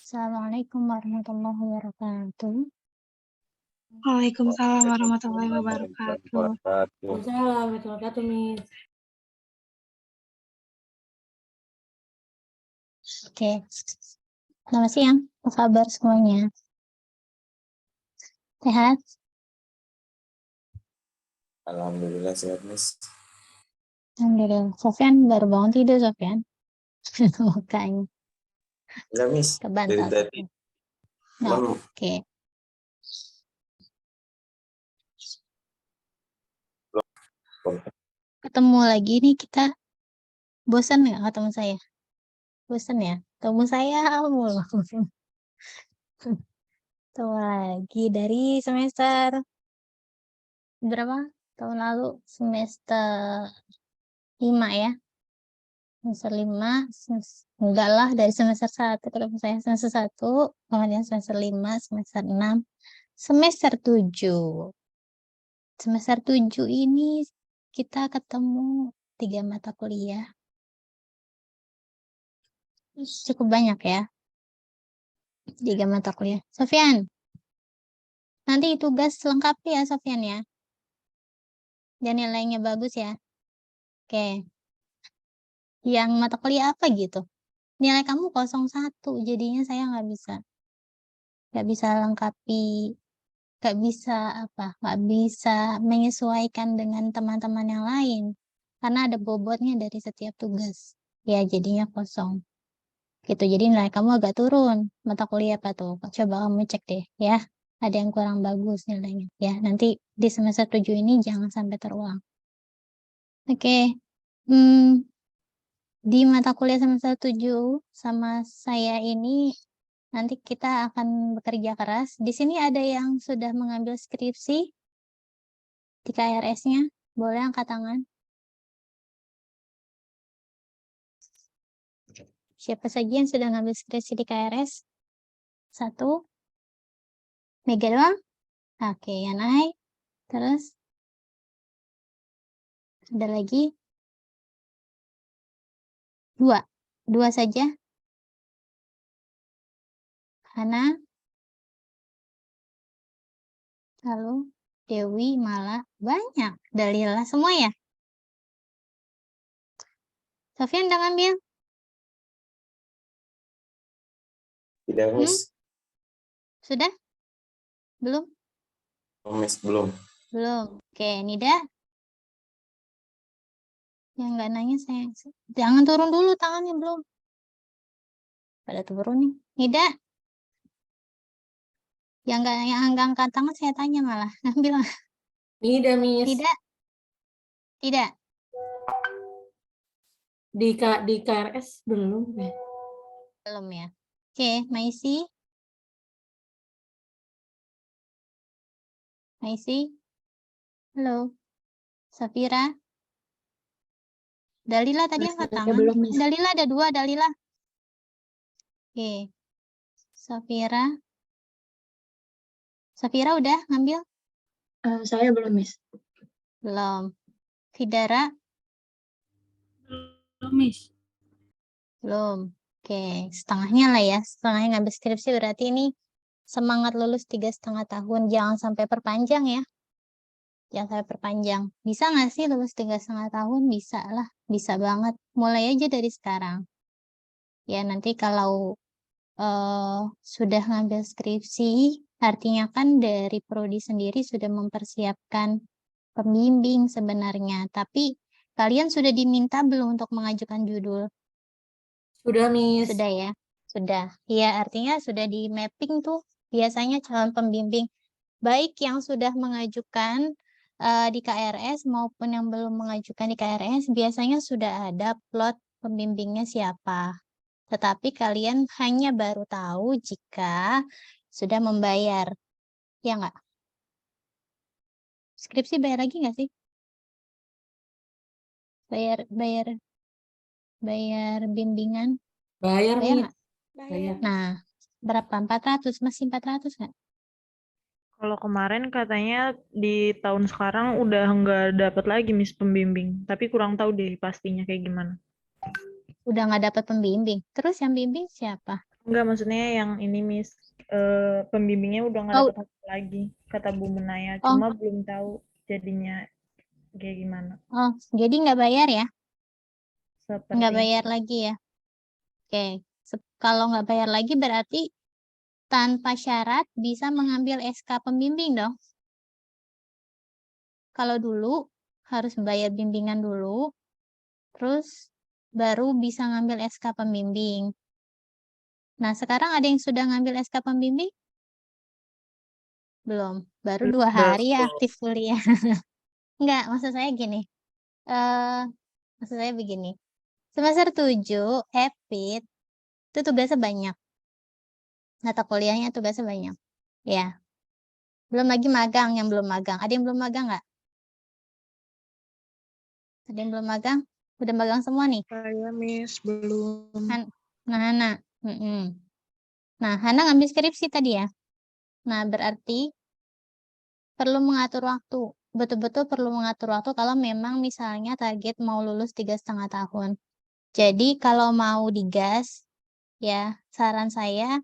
Assalamualaikum warahmatullahi wabarakatuh. Waalaikumsalam warahmatullahi wabarakatuh. Waalaikumsalam warahmatullahi wabarakatuh, Miss. Oke. Selamat siang. Apa kabar semuanya? Sehat? Alhamdulillah sehat, Miss. Alhamdulillah. Sofyan baru bangun tidur, Sofyan. Mukanya Enggak, Miss. Dari kebantal. tadi. Nah, Cuman oke. Ketemu lagi nih kita. Bosan nggak ketemu saya? Bosan ya? Ketemu saya mulu. Ketemu lagi dari semester berapa? Tahun lalu semester 5 ya. Semester 5, enggak lah, dari semester 1 ketemu saya semester 1, kemudian semester 5, semester 6, semester 7. Semester 7 ini kita ketemu 3 mata kuliah. Cukup banyak ya. 3 mata kuliah. Sofyan, nanti tugas lengkap ya Sofyan ya. Dan nilainya bagus ya. Oke. Yang mata kuliah apa gitu? Nilai kamu 01, jadinya saya nggak bisa lengkapi, nggak bisa menyesuaikan dengan teman-teman yang lain karena ada bobotnya dari setiap tugas ya, jadinya kosong gitu. Jadi nilai kamu agak turun. Mata kuliah apa tuh? Coba kamu cek deh ya, ada yang kurang bagus nilainya ya, nanti di semester 7 ini jangan sampai terulang. Oke. Di mata kuliah semester 7 sama saya ini nanti kita akan bekerja keras. Di sini ada yang sudah mengambil skripsi di KRS-nya. Boleh angkat tangan. Siapa saja yang sudah ngambil skripsi di KRS? 1. Mega doang? Oke, Yanai. Terus? Ada lagi? 2. 2 saja? Hana? Lalu? Dewi, Mala? Banyak. Dalila semua ya? Sofyan udah ngambil? tidak, Miss. Sudah? Belum? Oh, Miss, belum. Belum. Oke, Nida? Yang nggak nanya saya. Jangan turun dulu tangannya, belum. Pada turun nih. Nida? Yang nggak angkat tangan saya tanya malah. Ngambil. Tidak, Miss. Tidak? Tidak? Di KRS belum ya? Belum ya. Oke, Maisi? Maisi? Halo? Safira? Dalila tadi angkat tangan. belum, Miss. Dalila ada 2, Dalila. Oke. Safira? Safira udah ngambil? Saya belum, Miss. Belum. Fidara? Belum, Miss. Belum. Oke, setengahnya lah ya. Setengahnya ngambil skripsi berarti ini semangat lulus 3,5 tahun. Jangan sampai perpanjang ya. Jangan sampai perpanjang. Bisa nggak sih lulus 3,5 tahun? Bisa lah. Bisa banget. Mulai aja dari sekarang. Ya, nanti kalau sudah ngambil skripsi, artinya kan dari prodi sendiri sudah mempersiapkan pembimbing sebenarnya. Tapi kalian sudah diminta belum untuk mengajukan judul? Sudah, Miss. Sudah ya? Sudah. Ya, artinya sudah di mapping tuh biasanya calon pembimbing. Baik yang sudah mengajukan di KRS maupun yang belum mengajukan di KRS, biasanya sudah ada plot pembimbingnya siapa. Tetapi kalian hanya baru tahu jika sudah membayar. Ya nggak? Skripsi bayar lagi nggak sih? Bayar bimbingan? Bayar, Bayar Miss. nggak? Bayar. Nah, berapa? 400? Masih 400 nggak? Kalau kemarin katanya di tahun sekarang udah nggak dapat lagi Miss pembimbing, tapi kurang tahu deh pastinya kayak gimana. Udah nggak dapat pembimbing. Terus yang bimbing siapa? Enggak, maksudnya yang ini Miss, pembimbingnya udah nggak Oh, dapat HP lagi, kata Bu Menaya. oh, Cuma belum tahu jadinya kayak gimana. oh, jadi nggak bayar ya? Nggak Seperti bayar lagi ya? Oke, kalau nggak bayar lagi berarti tanpa syarat bisa mengambil SK pembimbing dong. Kalau dulu harus bayar bimbingan dulu, terus baru bisa ngambil SK pembimbing. Nah, sekarang ada yang sudah ngambil SK pembimbing? Belum, baru 2 hari ya aktif kuliah. Enggak, maksud saya gini. eh maksud saya begini. Semester 7, EPIT, itu tugasnya banyak. Mata kuliahnya tugasnya banyak. Ya, belum lagi magang yang belum magang. Ada yang belum magang nggak? Ada yang belum magang? Udah magang semua nih? Saya Miss belum. Nah, Hana. Nah, Hana ngambil skripsi tadi ya. Nah, berarti perlu mengatur waktu. Betul-betul perlu mengatur waktu kalau memang misalnya target mau lulus 3,5 tahun. Jadi kalau mau digas, ya saran saya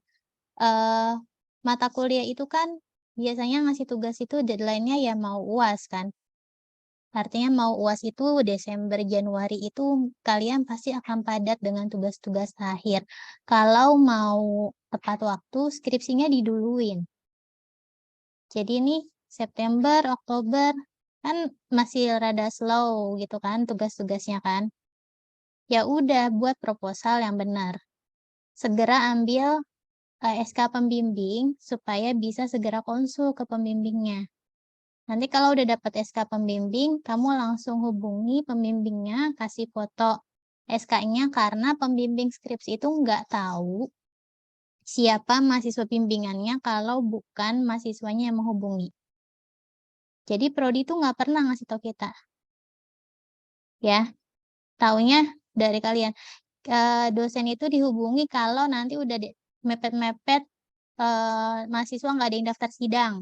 mata kuliah itu kan biasanya ngasih tugas itu deadline-nya ya mau UAS kan. Artinya mau UAS itu Desember, Januari itu kalian pasti akan padat dengan tugas-tugas akhir. Kalau mau tepat waktu, skripsinya diduluin. Jadi ini September, Oktober, kan masih rada slow gitu kan tugas-tugasnya kan. Ya udah buat proposal yang benar. Segera ambil SK pembimbing supaya bisa segera konsul ke pembimbingnya. Nanti kalau udah dapat SK pembimbing, kamu langsung hubungi pembimbingnya, kasih foto SK-nya karena pembimbing skripsi itu nggak tahu siapa mahasiswa bimbingannya kalau bukan mahasiswanya yang menghubungi. Jadi prodi itu nggak pernah ngasih tahu kita. Ya, taunya dari kalian. Dosen itu dihubungi kalau nanti udah mepet-mepet mahasiswa nggak ada yang daftar sidang.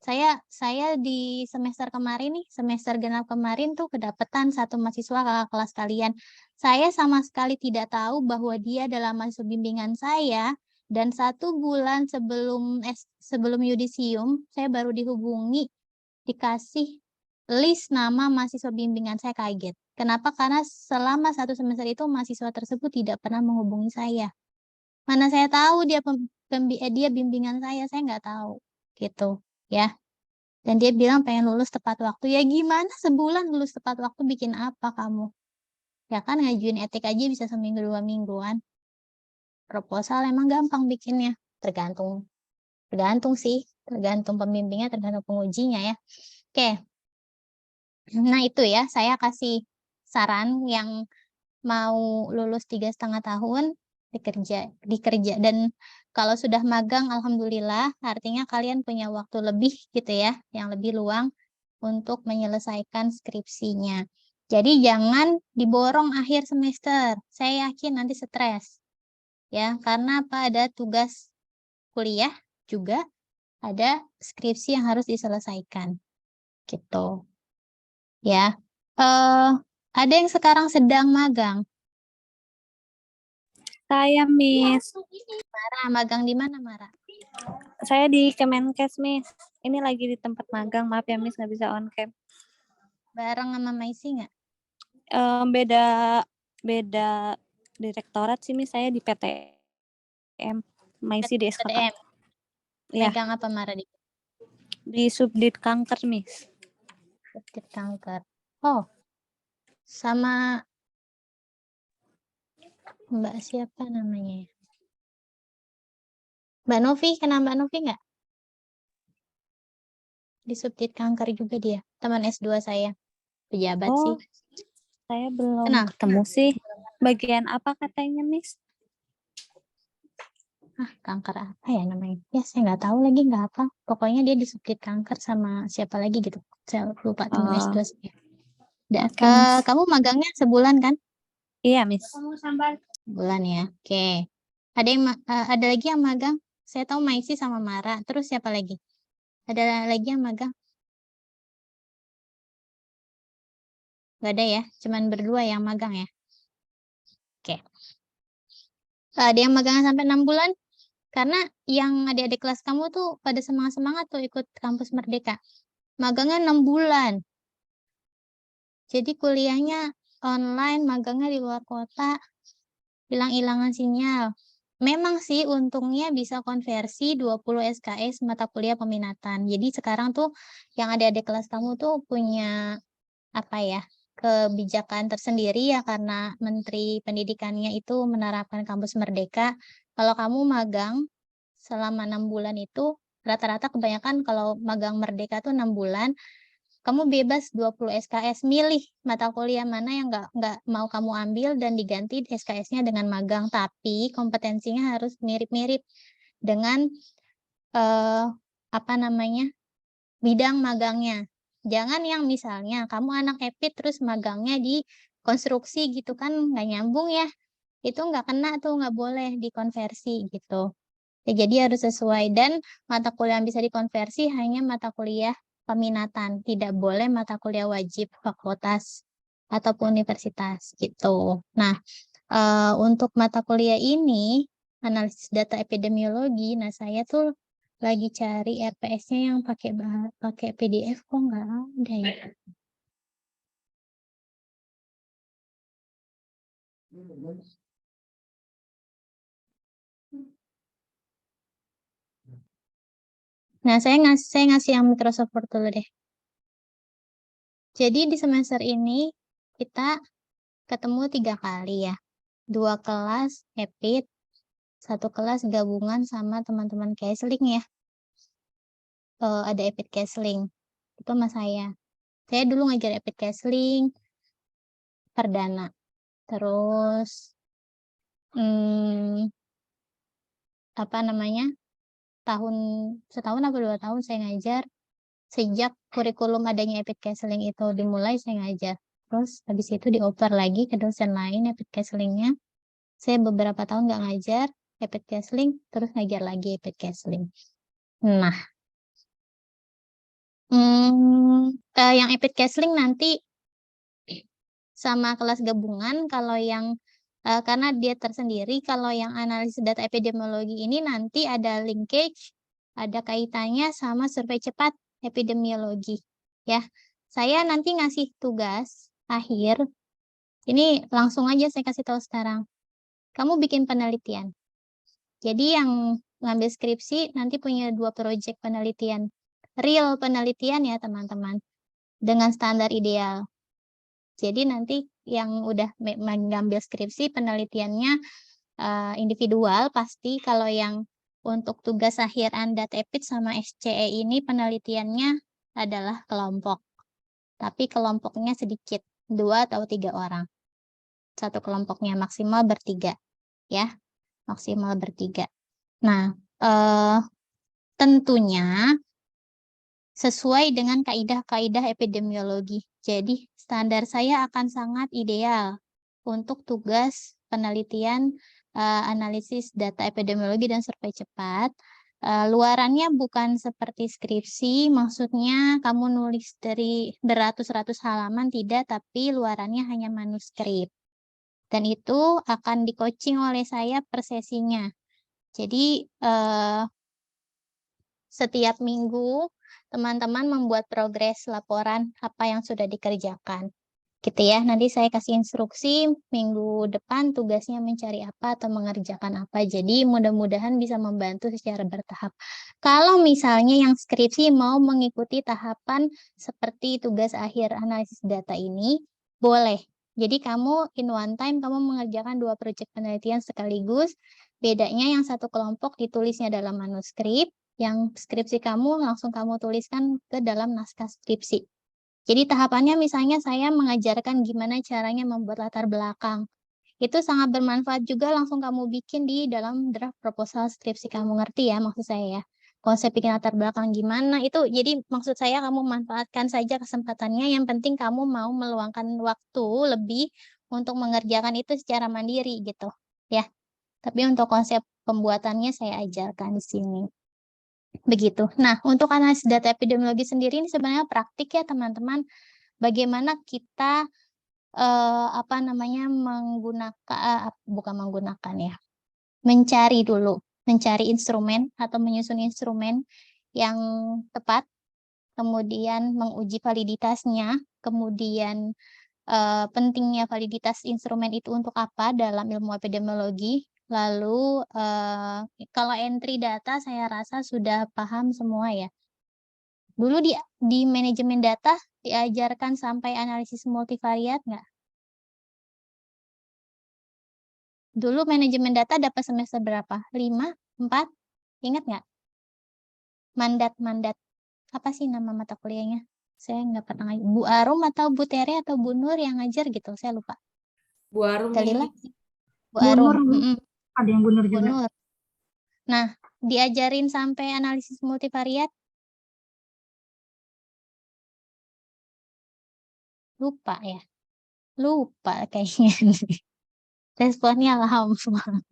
Saya di semester kemarin nih, semester genap kemarin tuh kedapetan satu mahasiswa kakak kelas kalian. Saya sama sekali tidak tahu bahwa dia adalah mahasiswa bimbingan saya dan 1 bulan sebelum yudisium saya baru dihubungi dikasih list nama mahasiswa bimbingan. Saya kaget. Kenapa? Karena selama 1 semester itu mahasiswa tersebut tidak pernah menghubungi saya. Mana saya tahu dia bimbingan saya nggak tahu gitu ya. Dan dia bilang pengen lulus tepat waktu. Ya gimana sebulan lulus tepat waktu bikin apa kamu? Ya kan ngajuin etik aja bisa seminggu 2 mingguan. Proposal emang gampang bikinnya. Tergantung sih. Tergantung pembimbingnya, tergantung pengujinya ya. Oke. Nah itu ya, saya kasih saran yang mau lulus 3,5 tahun dikerja dan kalau sudah magang alhamdulillah artinya kalian punya waktu lebih gitu ya yang lebih luang untuk menyelesaikan skripsinya. Jadi jangan diborong akhir semester. Saya yakin nanti stres ya karena apa ada tugas kuliah juga ada skripsi yang harus diselesaikan gitu ya. Ada yang sekarang sedang magang. Saya Miss, Mara, magang di mana, Mara? saya di Kemenkes Miss. Ini lagi di tempat magang, maaf ya Miss nggak bisa on cam. Bareng sama Maisi nggak? Beda beda direktorat sih Miss, saya di PTM, Maisi di SKK. PTM. Ya, Megang apa, Mara? di Subdit Kanker Miss. Subdit kanker. Oh, sama Mbak siapa namanya ya? Mbak Novi, kenal Mbak Novi nggak? Di Subdit kanker juga dia. Teman S2 saya. Pejabat sih. Oh, saya belum Kenal? ketemu sih. Bagian apa katanya Miss? Kanker apa ya namanya? Ya, saya nggak tahu lagi, nggak apa. Pokoknya dia di Subdit kanker sama siapa lagi gitu. Saya lupa teman S2 saya. Oke, Miss. Kamu magangnya sebulan kan? Iya Miss. Bulan ya. Oke. Ada lagi yang magang? Saya tahu Maisi sama Mara. Terus siapa lagi? Ada lagi yang magang? Gak ada ya? Cuman berdua yang magang ya? Oke. Ada yang magangnya sampai 6 bulan? Karena yang adik-adik kelas kamu tuh pada semangat-semangat tuh ikut kampus Merdeka. Magangnya 6 bulan. Jadi kuliahnya online, magangnya di luar kota, hilang-hilangan sinyal. Memang sih untungnya bisa konversi 20 SKS mata kuliah peminatan. Jadi sekarang tuh yang adik-adik kelas kamu tuh punya apa ya, kebijakan tersendiri ya karena Menteri Pendidikannya itu menerapkan kampus Merdeka. Kalau kamu magang selama 6 bulan itu rata-rata kebanyakan kalau magang Merdeka tuh 6 bulan, kamu bebas 20 SKS, milih mata kuliah mana yang nggak mau kamu ambil dan diganti SKS-nya dengan magang, tapi kompetensinya harus mirip-mirip dengan apa namanya, bidang magangnya. Jangan yang misalnya kamu anak EPIT terus magangnya di konstruksi gitu kan nggak nyambung ya. Itu nggak kena tuh, nggak boleh dikonversi gitu. Ya, jadi harus sesuai dan mata kuliah yang bisa dikonversi hanya mata kuliah peminatan. Tidak boleh mata kuliah wajib fakultas ataupun universitas gitu. Nah, untuk mata kuliah ini analisis data epidemiologi, nah saya tuh lagi cari RPS-nya yang pakai PDF kok nggak ada ya. Nah, saya ngasih yang Microsoft Word dulu deh. Jadi di semester ini kita ketemu 3 kali ya. 2 kelas EPIT, 1 kelas gabungan sama teman-teman Kesling ya. Ada EPIT Kesling. Itu sama saya. Saya dulu ngajar EPIT Kesling perdana. Terus apa namanya? Setahun apa 2 tahun saya ngajar. Sejak kurikulum adanya EPIT Kesling itu dimulai saya ngajar. Terus habis itu dioper lagi ke dosen lain EPIT Keslingnya. Saya beberapa tahun nggak ngajar EPIT Kesling, terus ngajar lagi EPIT Kesling. Nah, yang EPIT Kesling nanti sama kelas gabungan, kalau yang karena dia tersendiri, kalau yang analisis data epidemiologi ini nanti ada linkage, ada kaitannya sama survei cepat epidemiologi. Ya, saya nanti ngasih tugas akhir. Ini langsung aja saya kasih tahu sekarang. Kamu bikin penelitian. Jadi yang ngambil skripsi nanti punya 2 proyek penelitian. Real penelitian ya teman-teman. Dengan standar ideal. Jadi nanti yang udah mengambil skripsi penelitiannya individual pasti. Kalau yang untuk tugas akhir Anda TEPIT sama SCE ini penelitiannya adalah kelompok. Tapi kelompoknya sedikit, 2 atau 3 orang. Satu kelompoknya maksimal bertiga. Ya, maksimal bertiga. Nah, tentunya sesuai dengan kaidah-kaidah epidemiologi. Jadi, standar saya akan sangat ideal untuk tugas penelitian analisis data epidemiologi dan survei cepat. Luarannya bukan seperti skripsi, maksudnya kamu nulis dari beratus-ratus halaman, tidak, tapi luarannya hanya manuskrip. Dan itu akan di-coaching oleh saya per sesinya. Jadi, setiap minggu teman-teman membuat progres laporan apa yang sudah dikerjakan. Gitu ya, nanti saya kasih instruksi minggu depan tugasnya mencari apa atau mengerjakan apa. Jadi mudah-mudahan bisa membantu secara bertahap. Kalau misalnya yang skripsi mau mengikuti tahapan seperti tugas akhir analisis data ini, boleh. Jadi kamu in one time kamu mengerjakan 2 proyek penelitian sekaligus. Bedanya yang satu kelompok ditulisnya dalam manuskrip, yang skripsi kamu langsung kamu tuliskan ke dalam naskah skripsi. Jadi tahapannya misalnya saya mengajarkan gimana caranya membuat latar belakang. Itu sangat bermanfaat juga langsung kamu bikin di dalam draft proposal skripsi kamu, ngerti ya maksud saya ya. Konsep bikin latar belakang gimana itu, jadi maksud saya kamu manfaatkan saja kesempatannya, yang penting kamu mau meluangkan waktu lebih untuk mengerjakan itu secara mandiri gitu ya. Tapi untuk konsep pembuatannya saya ajarkan di sini. Begitu. Nah, untuk analisis data epidemiologi sendiri ini sebenarnya praktik ya teman-teman. Bagaimana kita menggunakan bukan menggunakan ya. mencari dulu, mencari instrumen atau menyusun instrumen yang tepat, kemudian menguji validitasnya, kemudian pentingnya validitas instrumen itu untuk apa dalam ilmu epidemiologi. Lalu kalau entry data saya rasa sudah paham semua ya. Dulu di manajemen data diajarkan sampai analisis multivariat nggak? Dulu manajemen data dapat semester berapa? 5? 4? Ingat nggak? Mandat-mandat. Apa sih nama mata kuliahnya? Saya nggak pernah ngajar. Bu Arum atau Bu Tere atau Bu Nur yang ngajar gitu, saya lupa. Bu Arum Dalila? ini. Bu Arum. Ada yang benar Bu juga. Nur. Nah, diajarin sampai analisis multivariat? Lupa ya? Lupa kayaknya. Responnya alhamdulillah.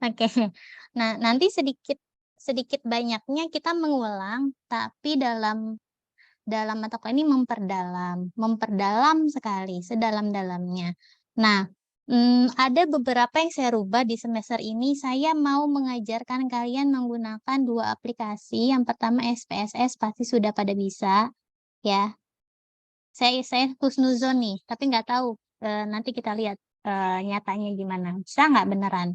Oke. Nah, nanti sedikit banyaknya kita mengulang, tapi dalam mata kuliah ini memperdalam sekali, sedalam-dalamnya. Nah, ada beberapa yang saya rubah di semester ini. Saya mau mengajarkan kalian menggunakan 2 aplikasi. Yang pertama SPSS, pasti sudah pada bisa, ya. Saya husnuzon nih, tapi nggak tahu. Nanti kita lihat nyatanya gimana. Bisa nggak beneran?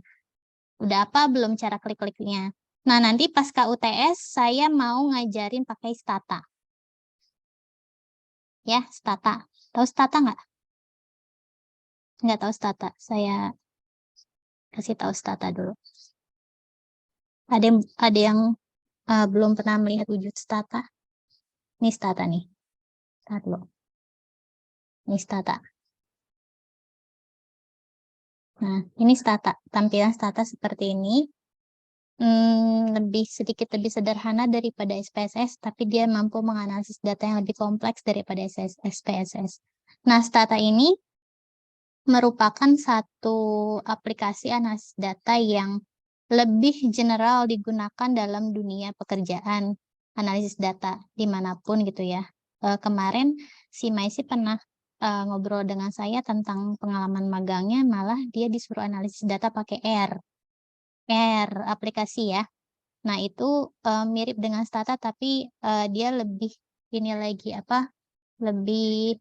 Udah apa belum cara klik-kliknya? Nah, nanti pasca UTS saya mau ngajarin pakai Stata. Ya, Stata. Tahu Stata nggak? Nggak tahu Stata. Saya kasih tahu Stata dulu. Ada yang belum pernah melihat wujud Stata? Ini Stata nih. Lihat dulu. Ini Stata. Nah, ini Stata. Tampilan Stata seperti ini. Sedikit lebih sederhana daripada SPSS, tapi dia mampu menganalisis data yang lebih kompleks daripada SPSS. Nah, Stata ini merupakan satu aplikasi analisis data yang lebih general digunakan dalam dunia pekerjaan analisis data dimanapun gitu ya. Kemarin si Maisi pernah ngobrol dengan saya tentang pengalaman magangnya, malah dia disuruh analisis data pakai R aplikasi ya. Nah, itu mirip dengan Stata, tapi dia lebih ini lagi lebih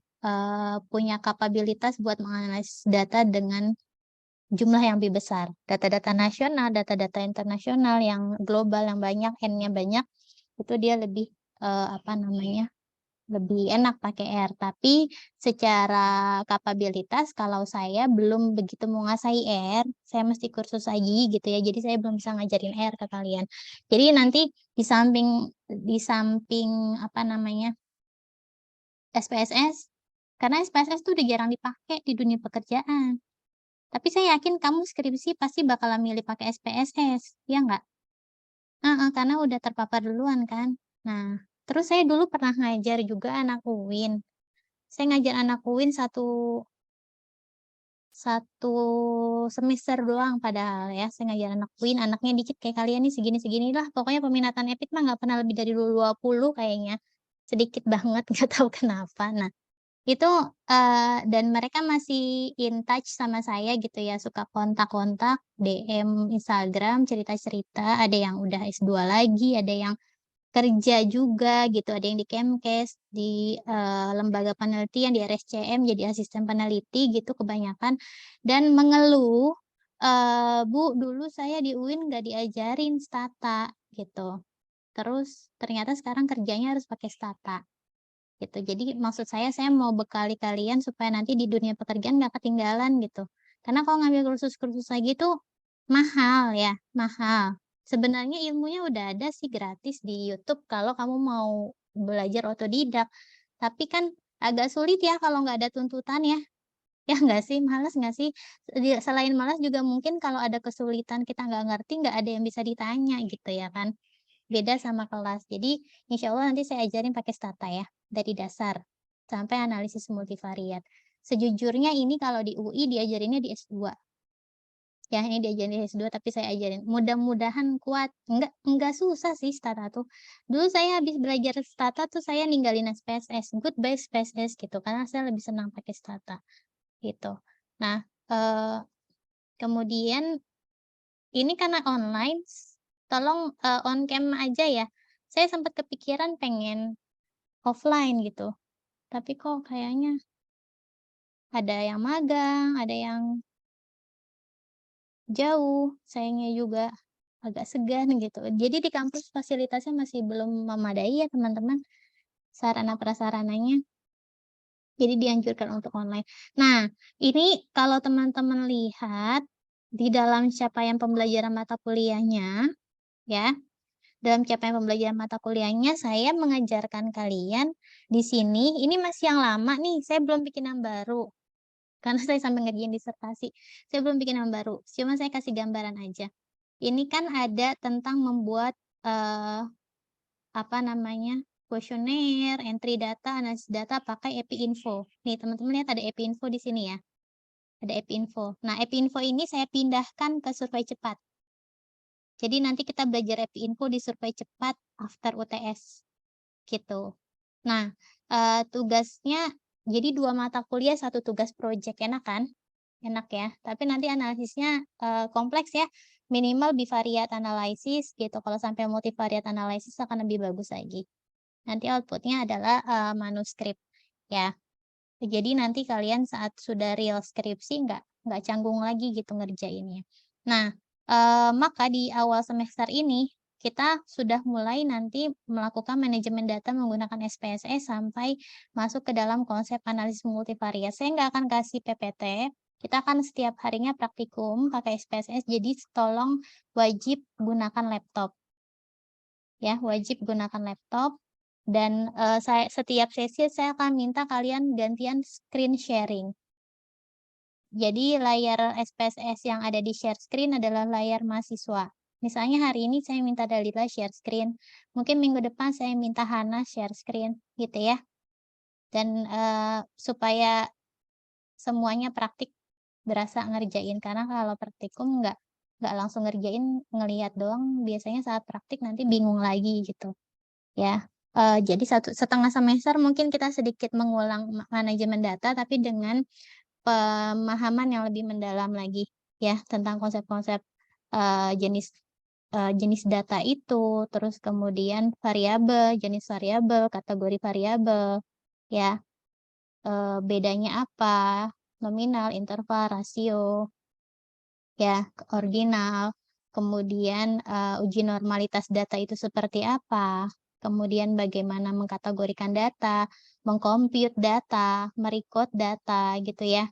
punya kapabilitas buat menganalisis data dengan jumlah yang lebih besar. Data-data nasional, data-data internasional yang global yang banyak, N-nya banyak, itu dia lebih lebih enak pakai R. Tapi secara kapabilitas kalau saya belum begitu menguasai R, saya mesti kursus lagi gitu ya. Jadi saya belum bisa ngajarin R ke kalian. Jadi nanti di samping SPSS, karena SPSS tuh udah jarang dipakai di dunia pekerjaan. Tapi saya yakin kamu skripsi pasti bakalan milih pakai SPSS, ya nggak? Karena udah terpapar duluan kan. Nah, terus saya dulu pernah ngajar juga anak UIN. Saya ngajar anak UIN satu semester doang padahal ya. Saya ngajar anak UIN, anaknya dikit kayak kalian nih segini-segini lah. Pokoknya peminatan EPIT mah nggak pernah lebih dari 20 kayaknya. Sedikit banget, nggak tahu kenapa. Nah, itu dan mereka masih in touch sama saya gitu ya, suka kontak-kontak, DM Instagram, cerita-cerita, ada yang udah S2 lagi, ada yang kerja juga gitu, ada yang di Kemkes, di lembaga penelitian, di RSCM jadi asisten peneliti gitu kebanyakan, dan mengeluh, Bu, dulu saya di UIN nggak diajarin Stata gitu. Terus ternyata sekarang kerjanya harus pakai Stata gitu. Jadi maksud saya mau bekali kalian supaya nanti di dunia pekerjaan nggak ketinggalan gitu. Karena kalau ngambil kursus-kursus lagi tuh mahal ya, mahal. Sebenarnya ilmunya udah ada sih gratis di YouTube kalau kamu mau belajar otodidak. Tapi kan agak sulit ya kalau nggak ada tuntutan ya. Ya nggak sih, malas nggak sih? Selain malas juga mungkin kalau ada kesulitan kita nggak ngerti, nggak ada yang bisa ditanya gitu ya kan. Beda sama kelas. Jadi insya Allah nanti saya ajarin pakai Stata ya, dari dasar sampai analisis multivariat. Sejujurnya ini kalau di UI diajarinnya di S2. Ya, ini diajarin di S2 tapi saya ajarin. Mudah-mudahan kuat. Enggak susah sih Stata tuh. Dulu saya habis belajar Stata tuh saya ninggalin SPSS. Goodbye SPSS gitu. Karena saya lebih senang pakai Stata. Gitu. Nah, kemudian ini karena online, tolong on cam aja ya. Saya sempat kepikiran pengen offline gitu, tapi kok kayaknya ada yang magang, ada yang jauh, sayangnya juga agak segan gitu. Jadi di kampus fasilitasnya masih belum memadai ya teman-teman, sarana prasarananya. Jadi dianjurkan untuk online. Nah, ini kalau teman-teman lihat di dalam capaian pembelajaran mata kuliahnya, ya, dalam capaian pembelajaran mata kuliahnya saya mengajarkan kalian di sini, ini masih yang lama nih, saya belum bikin yang baru. Karena saya sambil ngerjain disertasi, saya belum bikin yang baru, cuma saya kasih gambaran aja. Ini kan ada tentang membuat apa namanya, kuesioner, entry data, analisis data pakai EpiInfo. Nih teman-teman lihat ada EpiInfo di sini ya. Ada EpiInfo. Nah, EpiInfo ini saya pindahkan ke survei cepat. Jadi nanti kita belajar EpiInfo di survei cepat after UTS. Gitu. Nah, tugasnya jadi 2 mata kuliah, 1 tugas project, enak kan? Enak ya. Tapi nanti analisisnya kompleks ya. Minimal bivariat analisis gitu. Kalau sampai multivariat analisis akan lebih bagus lagi. Nanti outputnya adalah manuskrip ya. Jadi nanti kalian saat sudah real skripsi nggak canggung lagi gitu ngerjainnya. Nah, maka di awal semester ini kita sudah mulai nanti melakukan manajemen data menggunakan SPSS sampai masuk ke dalam konsep analisis multivariat. Saya nggak akan kasih PPT, kita akan setiap harinya praktikum pakai SPSS, jadi tolong wajib gunakan laptop. Ya, wajib gunakan laptop. Dan saya setiap sesi saya akan minta kalian gantian screen sharing. Jadi layar SPSS yang ada di share screen adalah layar mahasiswa. Misalnya hari ini saya minta Dalila share screen, mungkin minggu depan saya minta Hana share screen, gitu ya. Dan supaya semuanya praktik berasa ngerjain, karena kalau praktikum nggak langsung ngerjain, ngelihat doang, biasanya saat praktik nanti bingung lagi gitu ya. Jadi 1,5 semester mungkin kita sedikit mengulang manajemen data, tapi dengan pemahaman yang lebih mendalam lagi ya tentang konsep-konsep jenis data itu, terus kemudian variabel, jenis variabel, kategori variabel, ya, bedanya apa, nominal, interval, rasio, ya, ordinal, kemudian uji normalitas data itu seperti apa, kemudian bagaimana mengkategorikan data, mengcompute data, merecord data gitu ya.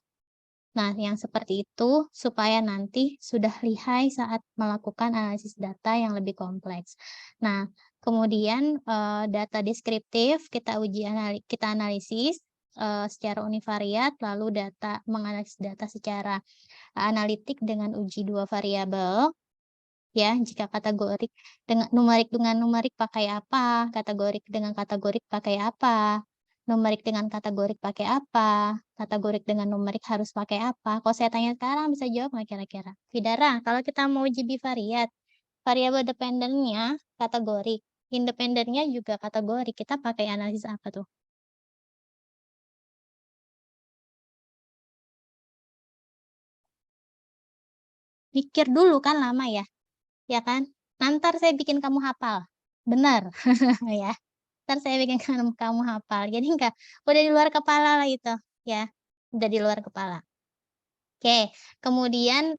Nah, yang seperti itu supaya nanti sudah lihai saat melakukan analisis data yang lebih kompleks. Nah, kemudian data deskriptif kita analisis secara univariat, lalu menganalisis data secara analitik dengan uji 2 variabel. Ya, jika kategorik dengan numerik pakai apa, kategorik dengan kategorik pakai apa, numerik dengan kategorik pakai apa, kategorik dengan numerik harus pakai apa. Kalau saya tanya sekarang bisa jawab nggak kira-kira? Fidara, kalau kita mau uji bivariat, variabel dependennya kategorik, independennya juga kategorik, kita pakai analisis apa tuh? Mikir dulu kan lama ya. Ya kan? Ntar saya bikin kamu hafal. Benar. Ya. Ntar saya bikin kamu hafal. Jadi udah di luar kepala lah itu, ya. Udah di luar kepala. Oke, kemudian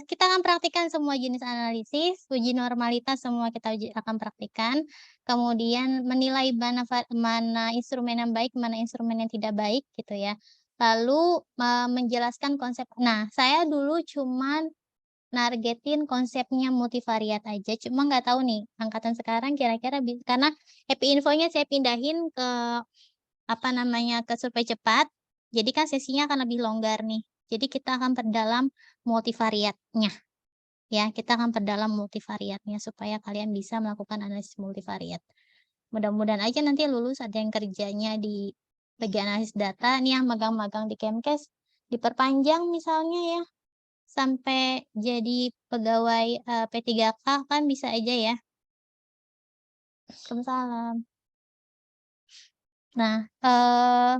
kita akan praktikkan semua jenis analisis, uji normalitas semua kita akan praktikkan. Kemudian menilai mana instrumen yang baik, mana instrumen yang tidak baik gitu ya. Lalu menjelaskan konsep. Nah, saya dulu cuman nargetin konsepnya multivariat aja, cuma nggak tahu nih angkatan sekarang kira-kira karena EpiInfo-nya saya pindahin ke apa namanya, ke survei cepat, jadi kan sesinya akan lebih longgar nih. Jadi kita akan perdalam multivariatnya, ya kita akan perdalam multivariatnya supaya kalian bisa melakukan analisis multivariat. Mudah-mudahan aja nanti lulus ada yang kerjanya di bagian analisis data, nih yang magang-magang di Kemkes diperpanjang misalnya ya. Sampai jadi pegawai P3K kan bisa aja ya. Waalaikumsalam. Nah,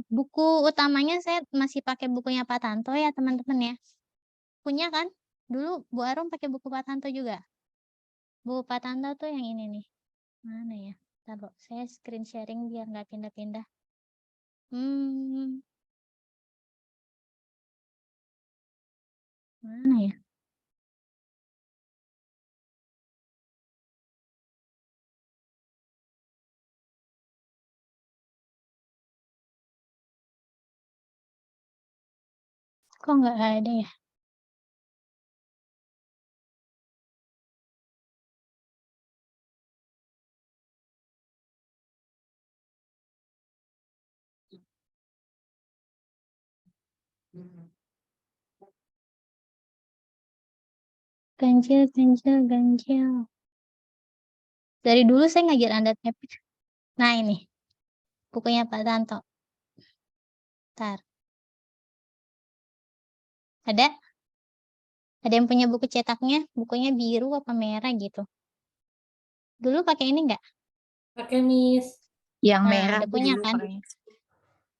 buku utamanya saya masih pakai bukunya Pak Tanto ya teman-teman ya. Punya kan Dulu Bu Arum pakai buku Pak Tanto juga. Buku Pak Tanto tuh yang ini nih. Mana ya? Taruh, saya screen sharing biar nggak pindah-pindah. Mana ya? Kok nggak ada ya? Ganjil, ganjil, ganjil. Dari dulu saya ngajar Anda epic. Nah ini, bukunya Pak Tanto. Ntar. Ada? Ada yang punya buku cetaknya? Bukunya biru apa merah gitu. Dulu pakai ini nggak? Pakai Miss. Yang Nah, merah ada Bu punya dulu kan? pakainya.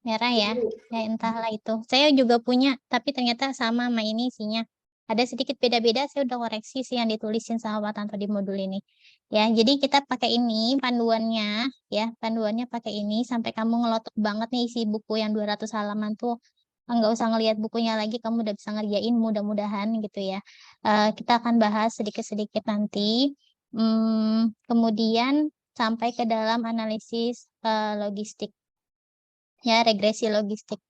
Merah ya? Ya entahlah itu. Saya juga punya, tapi ternyata sama ini isinya. Ada sedikit beda-beda, saya udah koreksi sih yang ditulisin sama Pak Tanto di modul ini. Ya, jadi kita pakai ini panduannya, ya, panduannya pakai ini sampai kamu ngelotok banget nih isi buku yang 200 halaman tuh. Nggak usah ngelihat bukunya lagi, kamu udah bisa ngerjain mudah-mudahan gitu ya. Kita akan bahas sedikit-sedikit nanti. Kemudian sampai ke dalam analisis logistik. Ya, regresi logistik.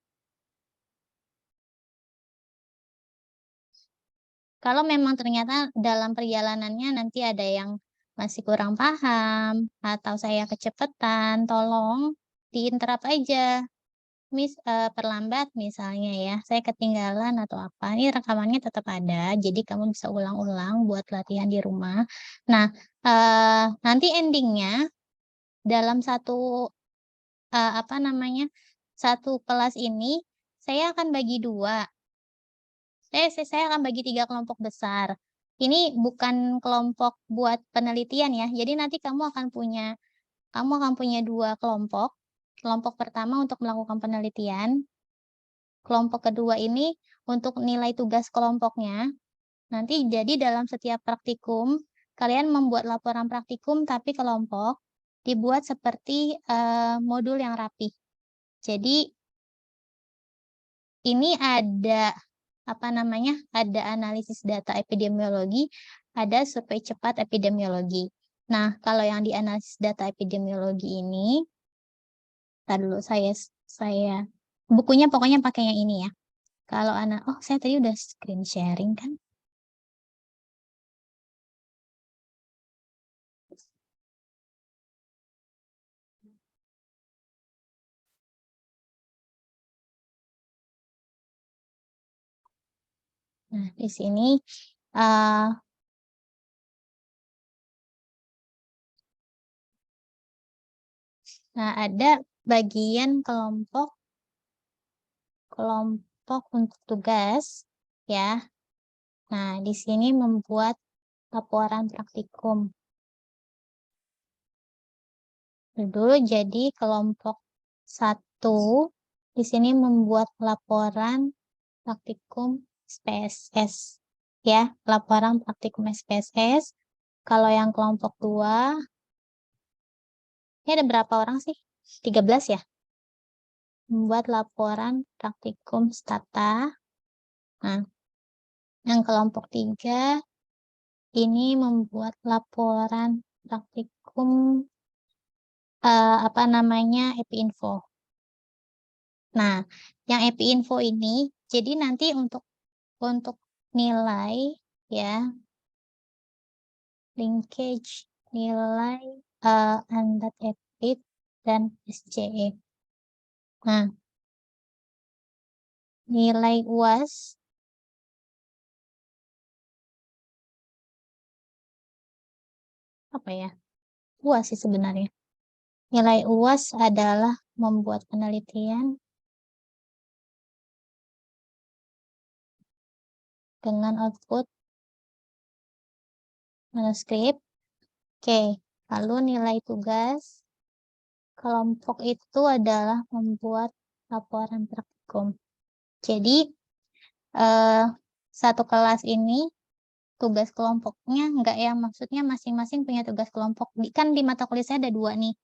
Kalau memang ternyata dalam perjalanannya nanti ada yang masih kurang paham atau saya kecepatan, tolong diinterrupt aja. Miss, perlambat misalnya ya, saya ketinggalan atau apa. Ini rekamannya tetap ada, jadi kamu bisa ulang-ulang buat latihan di rumah. Nah, nanti endingnya dalam satu satu kelas ini saya akan bagi dua. Saya akan bagi 3 kelompok besar. Ini bukan kelompok buat penelitian ya. Jadi nanti kamu akan punya 2 kelompok. Kelompok pertama untuk melakukan penelitian. Kelompok kedua ini untuk nilai tugas kelompoknya. Nanti jadi dalam setiap praktikum, kalian membuat laporan praktikum tapi kelompok dibuat seperti modul yang rapi. Jadi ini ada ada analisis data epidemiologi, ada survei cepat epidemiologi. Nah, kalau yang di analisis data epidemiologi ini, dulu saya bukunya pokoknya pakai yang ini ya. Kalau saya tadi udah screen sharing kan? Nah, di sini ada bagian kelompok untuk tugas ya. Nah, di sini membuat laporan praktikum. Dulu jadi kelompok 1 di sini membuat laporan praktikum SPSS ya, laporan praktikum SPSS. Kalau yang kelompok 2 ini ada berapa orang sih? 13 ya. Membuat laporan praktikum STATA. Nah, yang kelompok 3 ini membuat laporan praktikum EpiInfo. Nah, yang EpiInfo ini jadi nanti untuk nilai ya, linkage nilai Undat Epid dan SCE. Nah, nilai UAS apa ya? UAS sih sebenarnya. Nilai UAS adalah membuat penelitian dengan output manuskrip. Oke, lalu nilai tugas kelompok itu adalah membuat laporan praktikum. Jadi, satu kelas ini tugas kelompoknya enggak ya, maksudnya masing-masing punya tugas kelompok. Kan di mata kuliah saya ada 2 nih.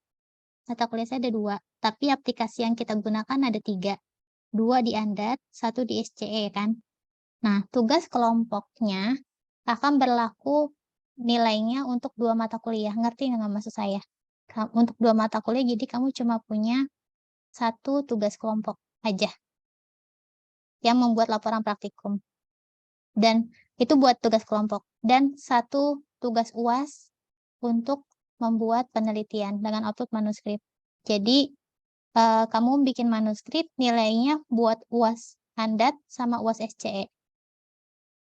Mata kuliah saya ada 2, tapi aplikasi yang kita gunakan ada 3. 2 di Andat, 1 di SCE kan. Nah, tugas kelompoknya akan berlaku nilainya untuk 2 mata kuliah. Ngerti nggak maksud saya? Untuk 2 mata kuliah, jadi kamu cuma punya 1 tugas kelompok aja yang membuat laporan praktikum. Dan itu buat tugas kelompok. Dan 1 tugas UAS untuk membuat penelitian dengan output manuskrip. Jadi, kamu bikin manuskrip nilainya buat UAS Andat sama UAS SCE.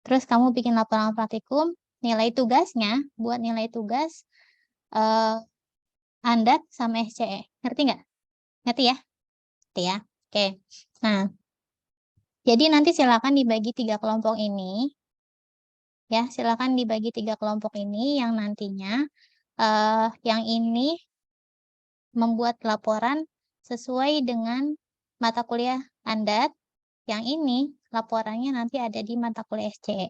Terus kamu bikin laporan praktikum, nilai tugasnya buat nilai tugas Andat sama SCE. Ngerti nggak? Ngerti ya? Ngerti ya? Oke. Nah, jadi nanti silakan dibagi 3 kelompok ini. Ya, silakan dibagi 3 kelompok ini yang nantinya yang ini membuat laporan sesuai dengan mata kuliah Andat. Yang ini laporannya nanti ada di mata kuliah SCE.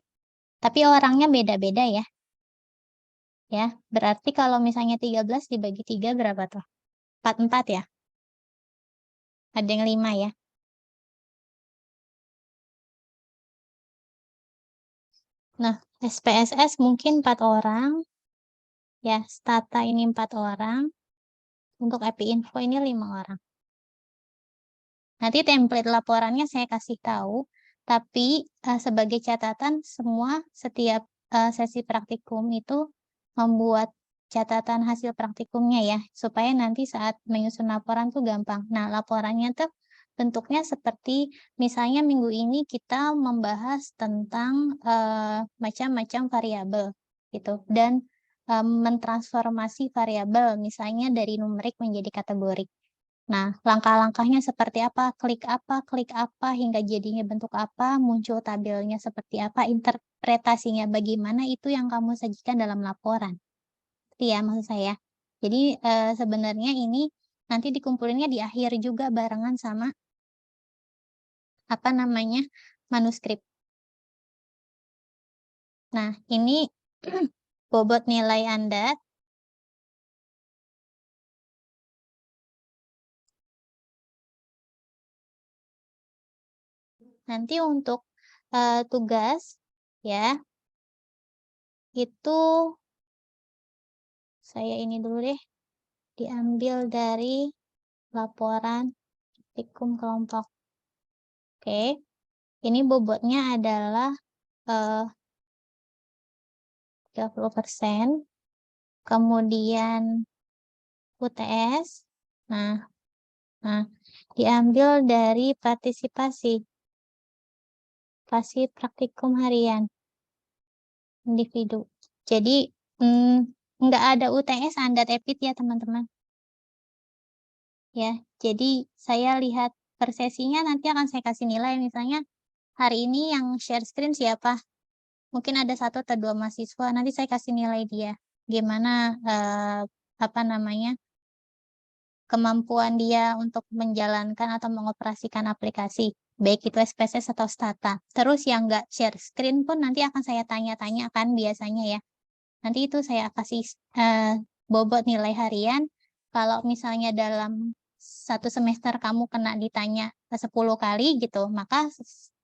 Tapi orangnya beda-beda ya. Ya, berarti kalau misalnya 13 dibagi 3 berapa tuh? 44 ya? Ada yang 5 ya? Nah, SPSS mungkin 4 orang. Ya, Stata ini 4 orang. Untuk EPI Info ini 5 orang. Nanti template laporannya saya kasih tahu, tapi sebagai catatan semua setiap sesi praktikum itu membuat catatan hasil praktikumnya ya, supaya nanti saat menyusun laporan tuh gampang. Nah, laporannya tuh bentuknya seperti misalnya minggu ini kita membahas tentang macam-macam variabel gitu, dan mentransformasi variabel misalnya dari numerik menjadi kategorik. Nah, langkah-langkahnya seperti apa, klik apa, hingga jadinya bentuk apa, muncul tabelnya seperti apa, interpretasinya bagaimana, itu yang kamu sajikan dalam laporan. Itu ya maksud saya. Jadi sebenarnya ini nanti dikumpulinnya di akhir juga barengan sama manuskrip. Nah, ini bobot nilai Anda. Nanti untuk tugas ya, itu saya ini dulu deh, diambil dari laporan praktikum kelompok. Oke, ini bobotnya adalah 30%, kemudian UTS, nah diambil dari partisipasi praktikum harian individu. Jadi nggak ada UTS Andat EPIT ya teman-teman. Ya, jadi saya lihat per sesinya nanti akan saya kasih nilai, misalnya hari ini yang share screen siapa? Mungkin ada 1 atau 2 mahasiswa, nanti saya kasih nilai dia. Gimana kemampuan dia untuk menjalankan atau mengoperasikan aplikasi, baik itu SPSS atau Stata. Terus yang nggak share screen pun nanti akan saya tanya-tanya kan biasanya ya. Nanti itu saya kasih bobot nilai harian. Kalau misalnya dalam 1 semester kamu kena ditanya 10 kali gitu, maka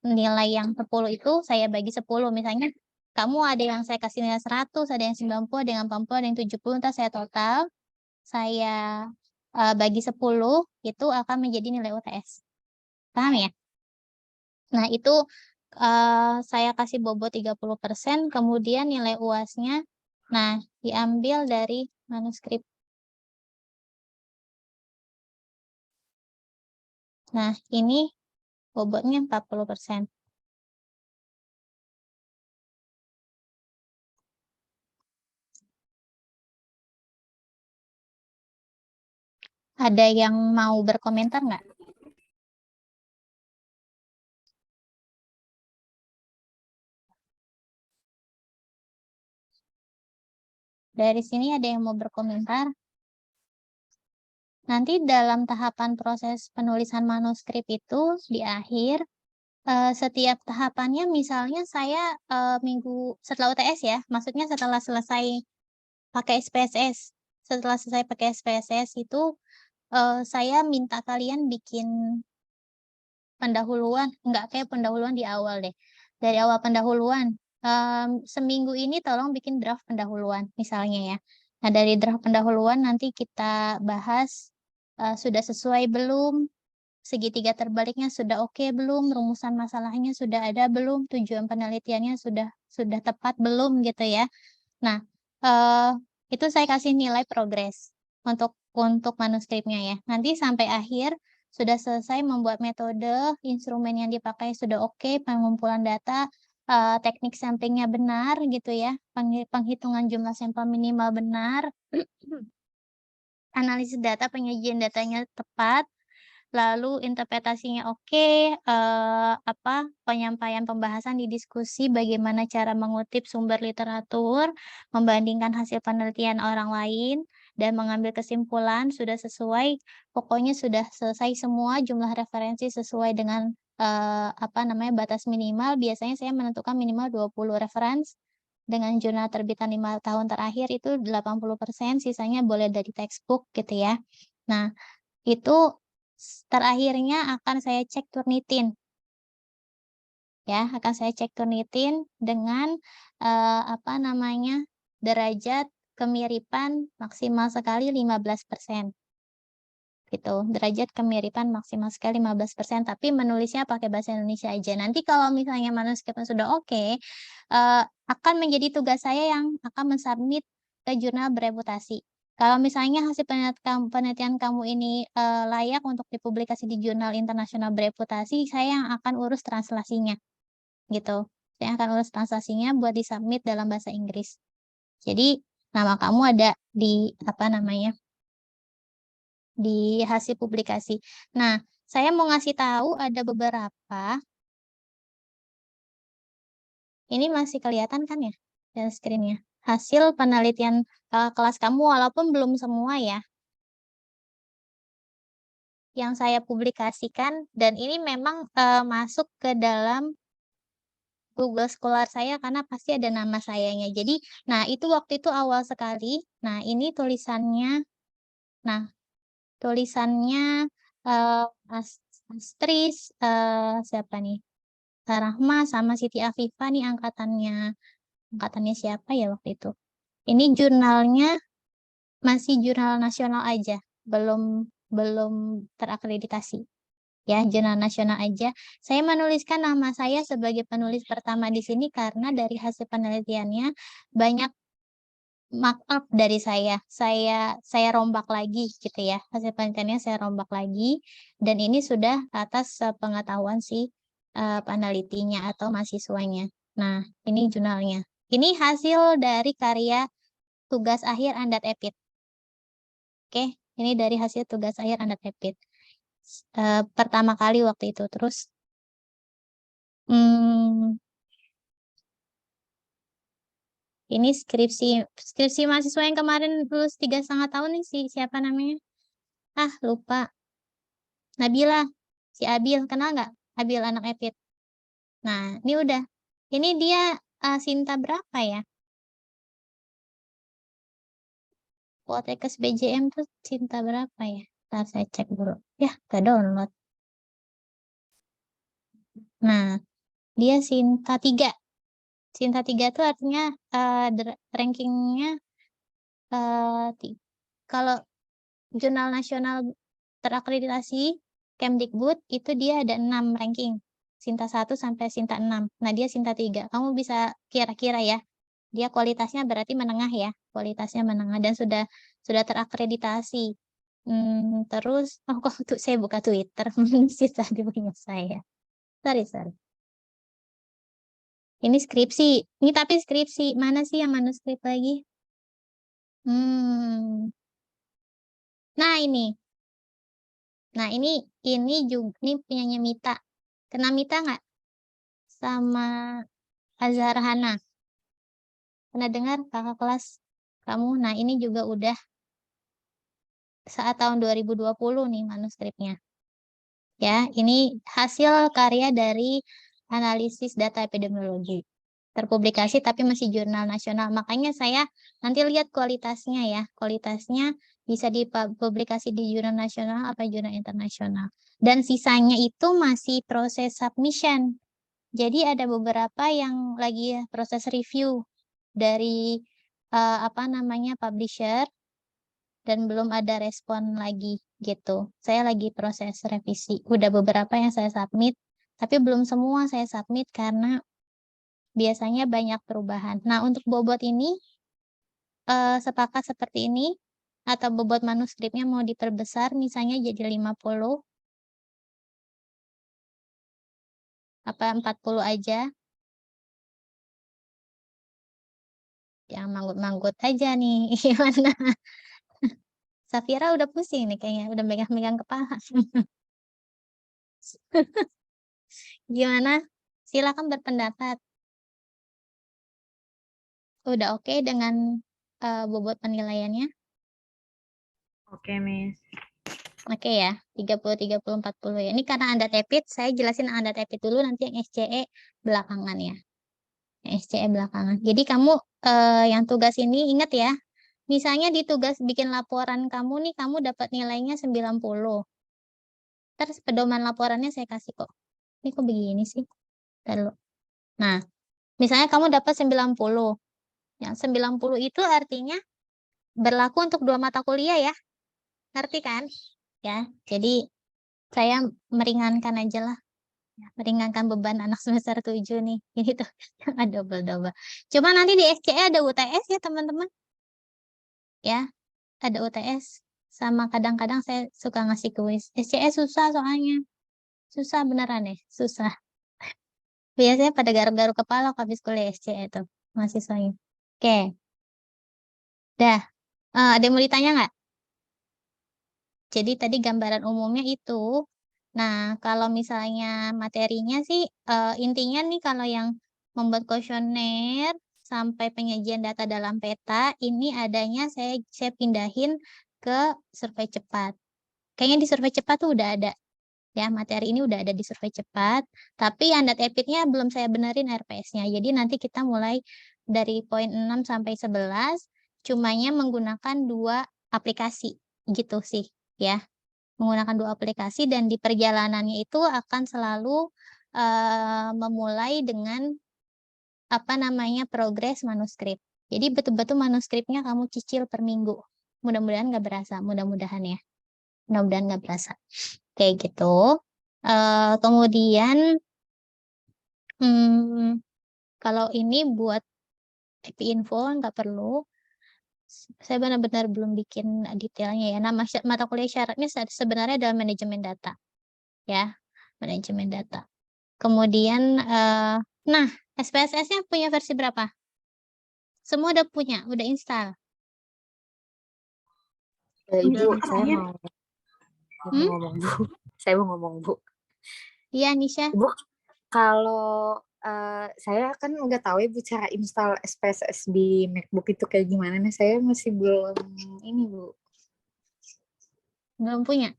nilai yang 10 itu saya bagi 10. Misalnya kamu ada yang saya kasih nilai 100, ada yang 90, ada yang 80, ada yang 70, ntar saya total, saya bagi 10, itu akan menjadi nilai UTS. Paham ya? Nah, itu saya kasih bobot 30%, kemudian nilai UAS-nya, nah diambil dari manuskrip. Nah, ini bobotnya 40%. Ada yang mau berkomentar nggak? Dari sini ada yang mau berkomentar? Nanti dalam tahapan proses penulisan manuskrip itu di akhir setiap tahapannya misalnya saya, setelah UTS ya, maksudnya setelah selesai pakai SPSS. Setelah selesai pakai SPSS itu, saya minta kalian bikin pendahuluan, enggak kayak pendahuluan di awal deh. Dari awal pendahuluan, seminggu ini tolong bikin draft pendahuluan misalnya ya. Nah, dari draft pendahuluan nanti kita bahas, sudah sesuai belum, segitiga terbaliknya sudah oke belum, rumusan masalahnya sudah ada belum, tujuan penelitiannya sudah tepat belum gitu ya. Nah, itu saya kasih nilai progres untuk manuskripnya ya. Nanti sampai akhir sudah selesai membuat metode, instrumen yang dipakai sudah oke, pengumpulan data, teknik samplingnya benar gitu ya, penghitungan jumlah sampel minimal benar, analisis data, penyajian datanya tepat, lalu interpretasinya oke, penyampaian pembahasan di diskusi bagaimana cara mengutip sumber literatur, membandingkan hasil penelitian orang lain, dan mengambil kesimpulan sudah sesuai, pokoknya sudah selesai semua, jumlah referensi sesuai dengan batas minimal. Biasanya saya menentukan minimal 20 referensi dengan jurnal terbitan 5 tahun terakhir itu 80%, sisanya boleh dari textbook gitu ya. Nah, itu terakhirnya akan saya cek Turnitin. Ya, akan saya cek Turnitin dengan derajat kemiripan maksimal sekali 15%. Gitu. Derajat kemiripan maksimal sekali 15%, tapi menulisnya pakai bahasa Indonesia aja. Nanti kalau misalnya manuskripnya sudah oke, akan menjadi tugas saya yang akan mensubmit ke jurnal bereputasi. Kalau misalnya hasil penelitian kamu ini layak untuk dipublikasi di jurnal internasional bereputasi, saya yang akan urus translasinya. Gitu. Saya akan urus translasinya buat disubmit dalam bahasa Inggris. Jadi nama kamu ada di di hasil publikasi. Nah, saya mau ngasih tahu ada beberapa. Ini masih kelihatan kan ya, share screen-nya. Hasil penelitian kelas kamu walaupun belum semua ya. Yang saya publikasikan dan ini memang masuk ke dalam Google Scholar saya karena pasti ada nama sayanya. Jadi, nah itu waktu itu awal sekali. Nah, ini tulisannya. Nah, tulisannya Astris, siapa nih? Rahma sama Siti Afifah nih angkatannya siapa ya waktu itu? Ini jurnalnya masih jurnal nasional aja, belum terakreditasi. Ya, jurnal nasional aja. Saya menuliskan nama saya sebagai penulis pertama di sini karena dari hasil penelitiannya banyak markup dari saya. Saya rombak lagi gitu ya. Hasil penelitiannya saya rombak lagi dan ini sudah atas pengetahuan si penelitinya atau mahasiswanya. Nah, ini jurnalnya. Ini hasil dari karya tugas akhir Andat Epit. Oke, ini dari hasil tugas akhir Andat Epit. Pertama kali waktu itu. Terus ini skripsi mahasiswa yang kemarin lulus 3,5 tahun nih, siapa namanya? Ah, lupa. Nabila, si Abil, kenal nggak? Abil anak Epit. Nah, ini udah. Ini dia Sinta berapa ya? Wotekes BJM tuh Sinta berapa ya? Ntar saya cek dulu. Ya, ke download. Nah, dia Sinta 3. Sinta 3 tuh artinya rankingnya kalau jurnal nasional terakreditasi Kemdikbud itu dia ada 6 ranking. Sinta 1 sampai Sinta 6. Nah, dia Sinta 3. Kamu bisa kira-kira ya. Dia kualitasnya berarti menengah ya. Kualitasnya menengah dan sudah terakreditasi. Terus kok saya buka Twitter sih tadi punya saya. Sorry. Ini skripsi. Ini tapi skripsi. Mana sih yang manuskrip lagi? Nah, ini. Nah, ini juga ini punyanya Mita. Kenal Mita nggak? Sama Azhar Hana. Pernah dengar kakak kelas kamu? Nah, ini juga udah saat tahun 2020 nih manuskripnya. Ya, ini hasil karya dari analisis data epidemiologi. Terpublikasi tapi masih jurnal nasional. Makanya saya nanti lihat kualitasnya ya. Kualitasnya bisa dipublikasi di jurnal nasional apa jurnal internasional. Dan sisanya itu masih proses submission. Jadi ada beberapa yang lagi proses review dari publisher dan belum ada respon lagi gitu. Saya lagi proses revisi. Udah beberapa yang saya submit, tapi belum semua saya submit karena biasanya banyak perubahan. Nah, untuk bobot ini sepakat seperti ini atau bobot manuskripnya mau diperbesar misalnya jadi 50 apa 40 aja. Yang manggut-manggut aja nih. Gimana? Safira udah pusing nih kayaknya, udah megang-megang kepala. Gimana? Silakan berpendapat. Udah oke dengan bobot penilaiannya? Oke, Miss. Oke ya, 30, 30, 40 ya. Ini karena Anda tepit, saya jelasin Anda tepit dulu, nanti yang SCE belakangan ya. Yang SCE belakangan. Jadi kamu yang tugas ini ingat ya, misalnya di tugas bikin laporan kamu nih, kamu dapat nilainya 90. Terus pedoman laporannya saya kasih kok. Ini kok begini sih? Lalu. Nah, misalnya kamu dapat 90. Yang 90 itu artinya berlaku untuk 2 mata kuliah ya. Ngerti kan? Ya, jadi saya meringankan aja lah. Ya, meringankan beban anak semester 7 nih. Ini tuh ada double-double. Cuma nanti di SCE ada UTS ya teman-teman. Ya, ada UTS. Sama kadang-kadang saya suka ngasih kuis. SCE susah soalnya. Susah beneran ya, susah. Biasanya pada garuk-garuk kepala habis kuliah SCE itu mahasiswanya. Oke. Dah. Ada yang mau ditanya nggak? Jadi tadi gambaran umumnya itu. Nah, kalau misalnya materinya sih intinya nih kalau yang membuat kuesioner sampai penyajian data dalam peta ini adanya saya pindahin ke survei cepat. Kayaknya di survei cepat tuh udah ada. Ya, materi ini udah ada di survei cepat, tapi yang data epidnya belum saya benerin RPS-nya. Jadi nanti kita mulai dari poin 6 sampai 11 cumanya menggunakan 2 aplikasi gitu sih ya. Menggunakan 2 aplikasi dan di perjalanannya itu akan selalu memulai dengan progres manuskrip. Jadi betul-betul manuskripnya kamu cicil per minggu. Mudah-mudahan nggak berasa, mudah-mudahan ya. Mudah-mudahan nggak berasa. Kayak gitu. Kemudian kalau ini buat epi info nggak perlu. Saya benar-benar belum bikin detailnya ya. Nama mata kuliah syaratnya sebenarnya adalah manajemen data. Ya, manajemen data. Kemudian, nah SPSS-nya punya versi berapa? Semua udah punya, udah install. Ibu, saya terakhir. mau ngomong Bu. Saya mau ngomong Bu. Iya, Nisha. Bu, kalau saya kan nggak tahu ya Bu cara install SPSS di MacBook itu kayak gimana nih. Saya masih belum ini Bu. Belum punya.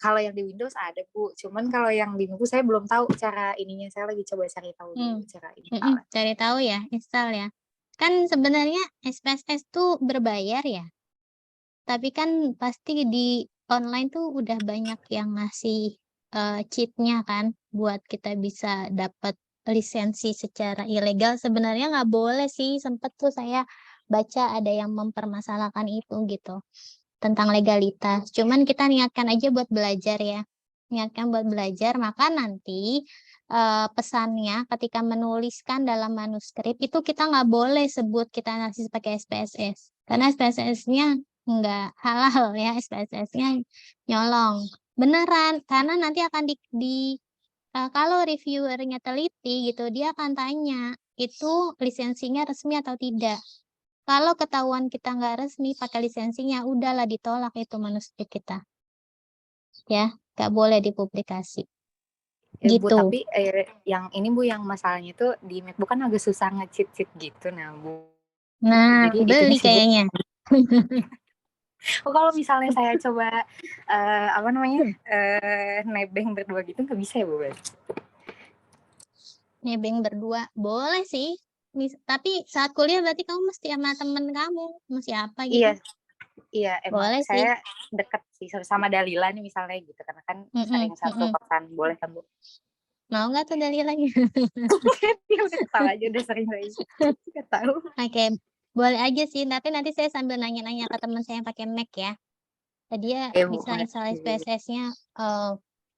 Kalau yang di Windows ada Bu, cuman kalau yang di MacBook saya belum tahu cara ininya. Saya lagi coba cari tahu dulu cara install. Cari tahu ya, install ya. Kan sebenarnya SPSS tuh berbayar ya. Tapi kan pasti di online tuh udah banyak yang ngasih cheat-nya kan buat kita bisa dapat lisensi secara ilegal. Sebenarnya nggak boleh sih, sempet tuh saya baca ada yang mempermasalahkan itu gitu tentang legalitas. Cuman kita niatkan aja buat belajar ya. Niatkan buat belajar, maka nanti pesannya ketika menuliskan dalam manuskrip itu kita nggak boleh sebut kita analisis pakai SPSS. Karena SPSS-nya nggak halal ya, SPSS-nya nyolong. Beneran, karena nanti akan kalau reviewernya teliti gitu, dia akan tanya, itu lisensinya resmi atau tidak. Kalau ketahuan kita nggak resmi pakai lisensinya, udahlah ditolak itu manuskrip kita. Ya, nggak boleh dipublikasi. Bu, Gitu. tapi yang ini Bu, yang masalahnya itu di MacBook kan agak susah nge-cheat gitu nah Bu. Nah, Jadi beli itunya sih Bu. kayaknya. Oh, kalau misalnya saya coba apa namanya nebeng berdua gitu nggak bisa ya Bu? Nebeng berdua boleh sih. Tapi saat kuliah berarti kamu mesti sama temen kamu, mau siapa gitu. Iya, iya emang Boleh sih. saya deket sih sama Dalila nih misalnya gitu karena kan sering satu kosan, boleh kan Bu? Mau nggak tuh dari lagi? Dia udah ketawa aja udah sering lagi. Nggak tahu. Oke, boleh aja sih. Tapi nanti saya sambil nanya-nanya ke teman saya yang pakai Mac ya. Dia bisa Boleh. install SPSS-nya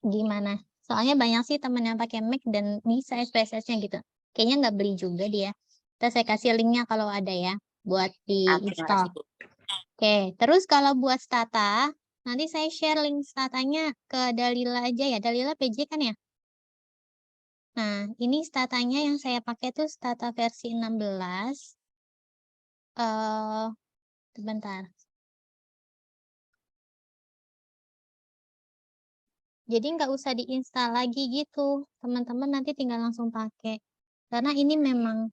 gimana? Soalnya banyak sih temen yang pakai Mac dan bisa SPSS-nya gitu. Kayaknya nggak beli juga dia. Terus saya kasih linknya kalau ada ya, buat Terima di-install. kasih Bu. Oke, terus kalau buat Stata, nanti saya share link Statanya ke Dalila aja ya. Dalila PJ kan ya? Nah, ini Statanya yang saya pakai tuh Stata versi 16. Sebentar. Jadi nggak usah diinstal lagi gitu. Teman-teman nanti tinggal langsung pakai. Karena ini memang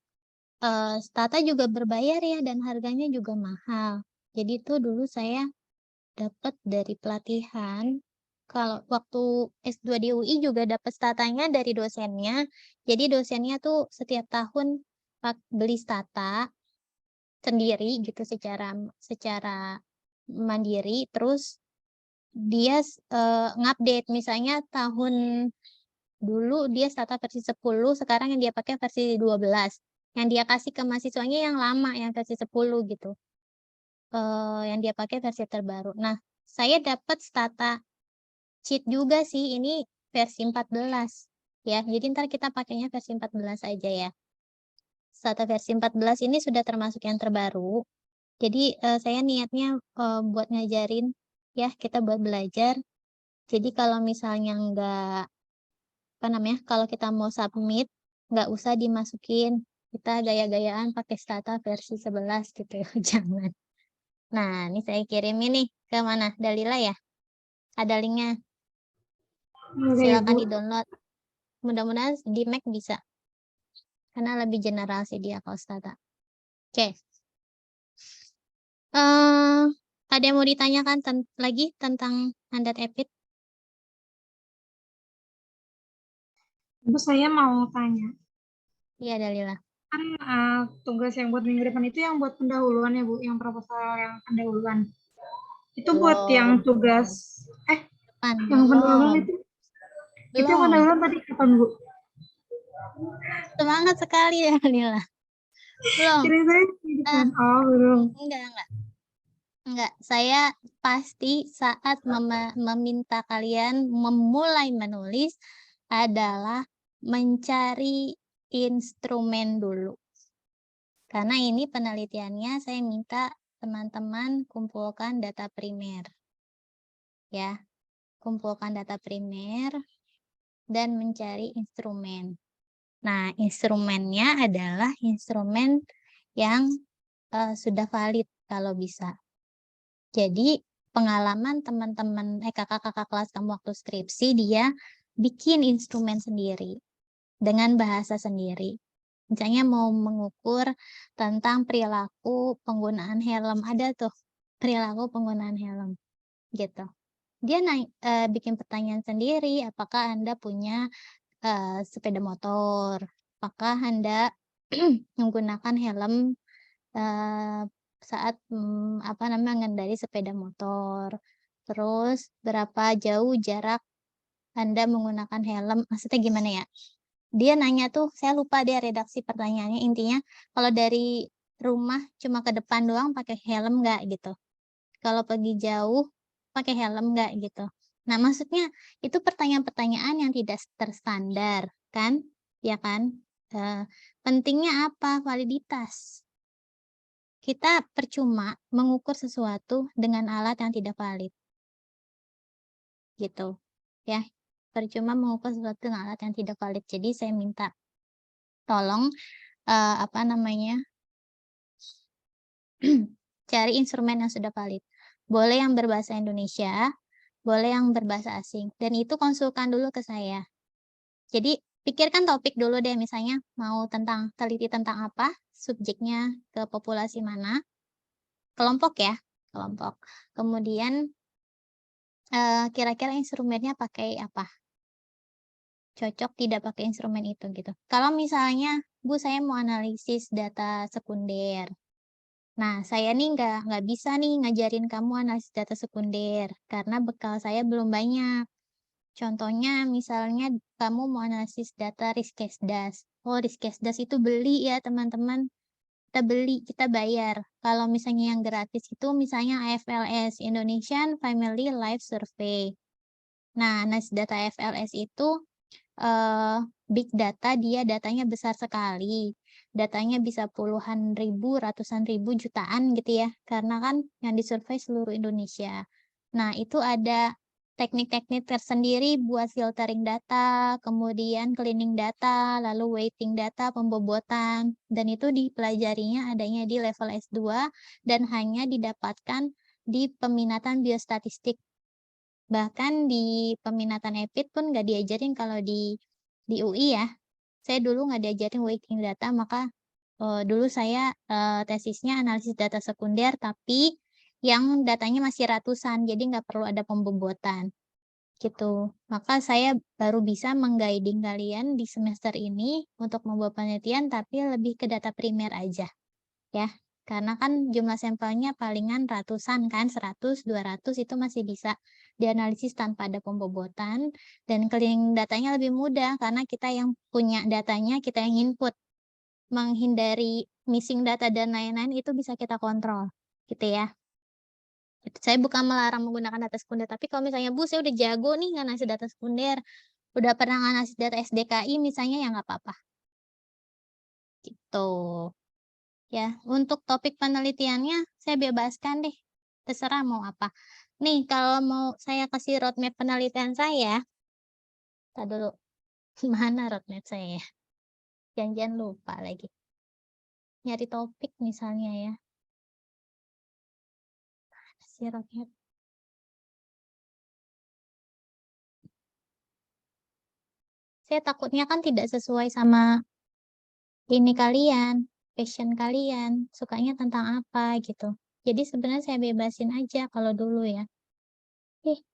Stata juga berbayar ya dan harganya juga mahal. Jadi tuh dulu saya dapat dari pelatihan. Kalau waktu S2 di UI juga dapat Statanya dari dosennya. Jadi dosennya tuh setiap tahun beli Stata sendiri gitu secara mandiri. Terus dia ngupdate misalnya tahun dulu dia Stata versi 10, sekarang yang dia pakai versi 12. Yang dia kasih ke mahasiswanya yang lama, yang versi 10 gitu. Yang dia pakai versi terbaru. Nah, saya dapat Stata cheat juga sih, ini versi 14. Ya, jadi ntar kita pakainya versi 14 aja ya. Stata versi 14 ini sudah termasuk yang terbaru. Jadi saya niatnya buat ngajarin ya, kita buat belajar. Jadi kalau misalnya kalau kita mau submit, nggak usah dimasukin kita gaya-gayaan pakai Stata versi 11 gitu. Jangan. Nah, ini saya kirim ini ke mana? Dalila ya? Ada linknya. Silakan di-download. Mudah-mudahan di Mac bisa. Karena lebih general sih dia kalau Stata. Oke. Ada yang mau ditanyakan lagi tentang Handat Epit? Bu, saya mau tanya. Iya, Dalila. Kan tugas yang buat minggu depan itu yang buat pendahuluan ya Bu, yang proposal yang pendahuluan. Itu buat yang tugas yang pendahuluan itu. Itu yang pendahuluan tadi kapan Bu? Semangat sekali ya, Dalila. Belum. Kirain saya belum. Enggak. Saya pasti saat meminta kalian memulai menulis adalah mencari instrumen dulu. Karena ini penelitiannya saya minta teman-teman kumpulkan data primer. Ya, kumpulkan data primer dan mencari instrumen. Nah, instrumennya adalah instrumen yang sudah valid kalau bisa. Jadi pengalaman teman-teman kakak-kakak kelas kamu waktu skripsi, dia bikin instrumen sendiri dengan bahasa sendiri. Misalnya mau mengukur tentang perilaku penggunaan helm, ada tuh perilaku penggunaan helm gitu. Dia bikin pertanyaan sendiri, apakah Anda punya sepeda motor, apakah Anda menggunakan helm saat mengendarai sepeda motor, terus berapa jauh jarak Anda menggunakan helm, maksudnya gimana ya? Dia nanya tuh, saya lupa dia redaksi pertanyaannya, intinya kalau dari rumah cuma ke depan doang pakai helm nggak gitu, kalau pergi jauh pakai helm nggak gitu. Nah, maksudnya itu pertanyaan-pertanyaan yang tidak terstandar kan, ya kan? Pentingnya apa? Validitas. Kita percuma mengukur sesuatu dengan alat yang tidak valid. Gitu. Ya, percuma mengukur sesuatu dengan alat yang tidak valid. Jadi saya minta tolong cari instrumen yang sudah valid. Boleh yang berbahasa Indonesia, boleh yang berbahasa asing. Dan itu konsulkan dulu ke saya. Jadi pikirkan topik dulu deh, misalnya mau teliti tentang apa, subjeknya ke populasi mana, kelompok ya, kelompok. Kemudian kira-kira instrumennya pakai apa? Cocok tidak pakai instrumen itu gitu. Kalau misalnya, Bu, saya mau analisis data sekunder. Nah, saya nih nggak bisa nih ngajarin kamu analisis data sekunder karena bekal saya belum banyak. Contohnya misalnya kamu mau analisis data Riskesdas. Oh, Riskesdas itu beli ya teman-teman. Kita beli, kita bayar. Kalau misalnya yang gratis itu misalnya AFLS, Indonesian Family Life Survey. Nah, analisis data AFLS itu big data, dia datanya besar sekali. Datanya bisa puluhan ribu, ratusan ribu, jutaan gitu ya. Karena kan yang disurvei seluruh Indonesia. Nah, itu ada teknik-teknik tersendiri buat filtering data, kemudian cleaning data, lalu weighting data, pembobotan. Dan itu dipelajarinya adanya di level S2 dan hanya didapatkan di peminatan biostatistik. Bahkan di peminatan EPIT pun nggak diajarin kalau di UI ya. Saya dulu nggak diajarin weighting data, maka dulu saya tesisnya analisis data sekunder, tapi yang datanya masih ratusan, jadi nggak perlu ada pembobotan. Gitu. Maka saya baru bisa mengguiding kalian di semester ini untuk membuat penelitian, tapi lebih ke data primer aja. Ya. Karena kan jumlah sampelnya palingan ratusan kan, 100, 200 itu masih bisa dianalisis tanpa ada pembobotan, dan cleaning datanya lebih mudah karena kita yang punya datanya, kita yang input. Menghindari missing data dan lain-lain itu bisa kita kontrol, gitu ya. Saya bukan melarang menggunakan data sekunder, tapi kalau misalnya Bu, saya udah jago nih nganalisis data sekunder, udah pernah nganalisis data SDKI misalnya, ya nggak apa-apa. Gitu. Ya, untuk topik penelitiannya saya bebaskan deh, terserah mau apa. Nih, kalau mau saya kasih roadmap penelitian saya, tak dulu, mana roadmap saya ya? Jangan lupa lagi. Nyari topik misalnya ya. Mana sih roadmap? Saya takutnya kan tidak sesuai sama ini kalian, passion kalian, sukanya tentang apa gitu. Jadi sebenarnya saya bebasin aja kalau dulu ya.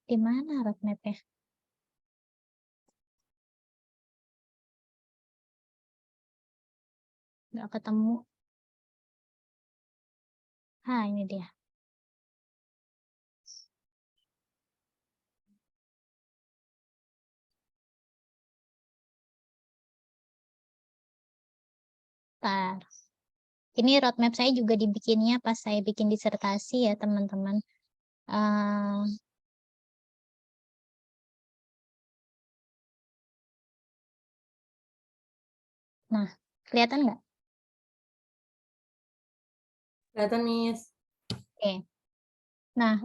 Di mana roadmap-nya? Nggak ketemu. Ini dia. Bentar. Ini roadmap saya juga dibikinnya pas saya bikin disertasi ya teman-teman. Nah, kelihatan nggak? Kelihatan, Miss. Oke. Nah,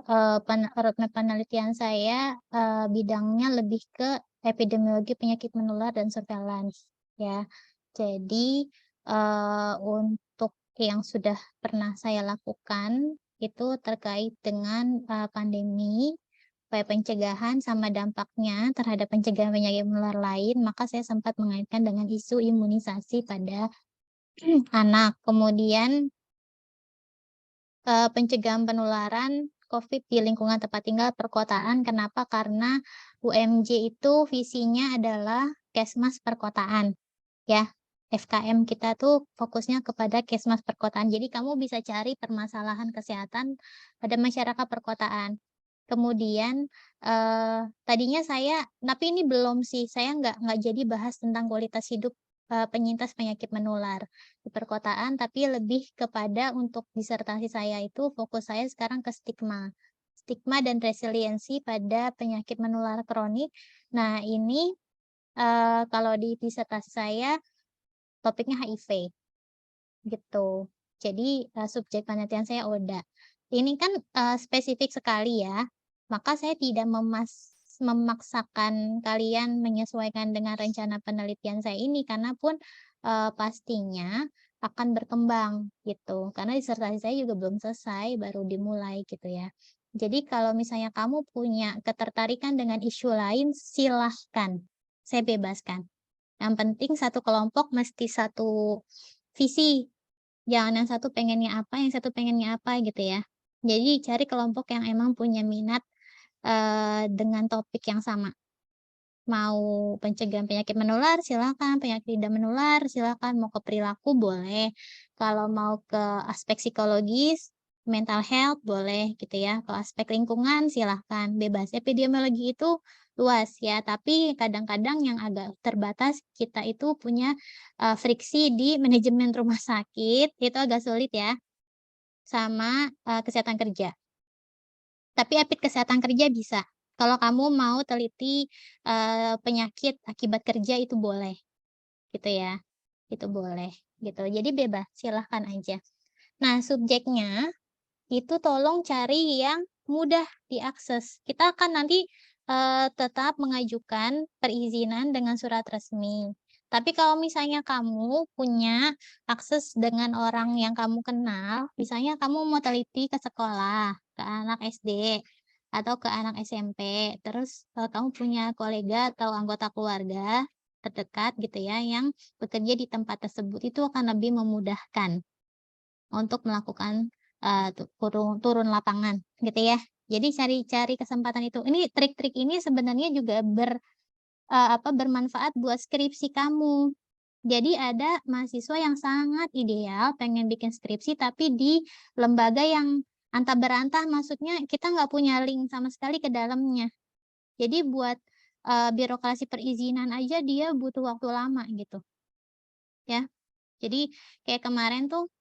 roadmap penelitian saya bidangnya lebih ke epidemiologi penyakit menular dan surveillance ya. Jadi untuk yang sudah pernah saya lakukan itu terkait dengan pandemi, upaya pencegahan sama dampaknya terhadap pencegahan penyakit menular lain, maka saya sempat mengaitkan dengan isu imunisasi pada anak. Kemudian pencegahan penularan COVID di lingkungan tempat tinggal perkotaan. Kenapa? Karena UMJ itu visinya adalah Kesmas perkotaan. Ya, FKM kita tuh fokusnya kepada Kesmas perkotaan. Jadi kamu bisa cari permasalahan kesehatan pada masyarakat perkotaan. Kemudian tadinya saya, tapi ini belum sih, saya nggak jadi bahas tentang kualitas hidup penyintas penyakit menular di perkotaan, tapi lebih kepada untuk disertasi saya itu fokus saya sekarang ke stigma dan resiliensi pada penyakit menular kronik. Nah, ini kalau di disertasi saya topiknya HIV gitu. Jadi subjek penelitian saya ODA. Ini kan spesifik sekali ya, maka saya tidak memaksakan kalian menyesuaikan dengan rencana penelitian saya ini, karena pun pastinya akan berkembang gitu. Karena disertasi saya juga belum selesai, baru dimulai gitu ya. Jadi kalau misalnya kamu punya ketertarikan dengan isu lain, silahkan, saya bebaskan. Yang penting satu kelompok mesti satu visi. Jangan yang satu pengennya apa, yang satu pengennya apa gitu ya. Jadi cari kelompok yang emang punya minat dengan topik yang sama. Mau pencegahan penyakit menular silakan, penyakit tidak menular silakan, mau ke perilaku boleh, kalau mau ke aspek psikologis, mental health boleh gitu ya, ke aspek lingkungan silahkan, bebas. Epidemiologi itu luas ya, tapi kadang-kadang yang agak terbatas kita itu punya friksi di manajemen rumah sakit, itu agak sulit ya, sama kesehatan kerja. Tapi EPID kesehatan kerja bisa. Kalau kamu mau teliti penyakit akibat kerja itu boleh, gitu ya. Itu boleh, gitu. Jadi bebas, silahkan aja. Nah, subjeknya itu tolong cari yang mudah diakses. Kita akan nanti tetap mengajukan perizinan dengan surat resmi. Tapi kalau misalnya kamu punya akses dengan orang yang kamu kenal, misalnya kamu mau teliti ke sekolah, ke anak SD, atau ke anak SMP, terus kamu punya kolega atau anggota keluarga terdekat gitu ya, yang bekerja di tempat tersebut, itu akan lebih memudahkan untuk melakukan turun lapangan gitu ya. Jadi cari kesempatan itu. Ini trik-trik ini sebenarnya juga bermanfaat buat skripsi kamu. Jadi ada mahasiswa yang sangat ideal pengen bikin skripsi tapi di lembaga yang antah berantah, maksudnya kita nggak punya link sama sekali ke dalamnya. Jadi buat birokrasi perizinan aja dia butuh waktu lama gitu. Ya. Jadi kayak kemarin tuh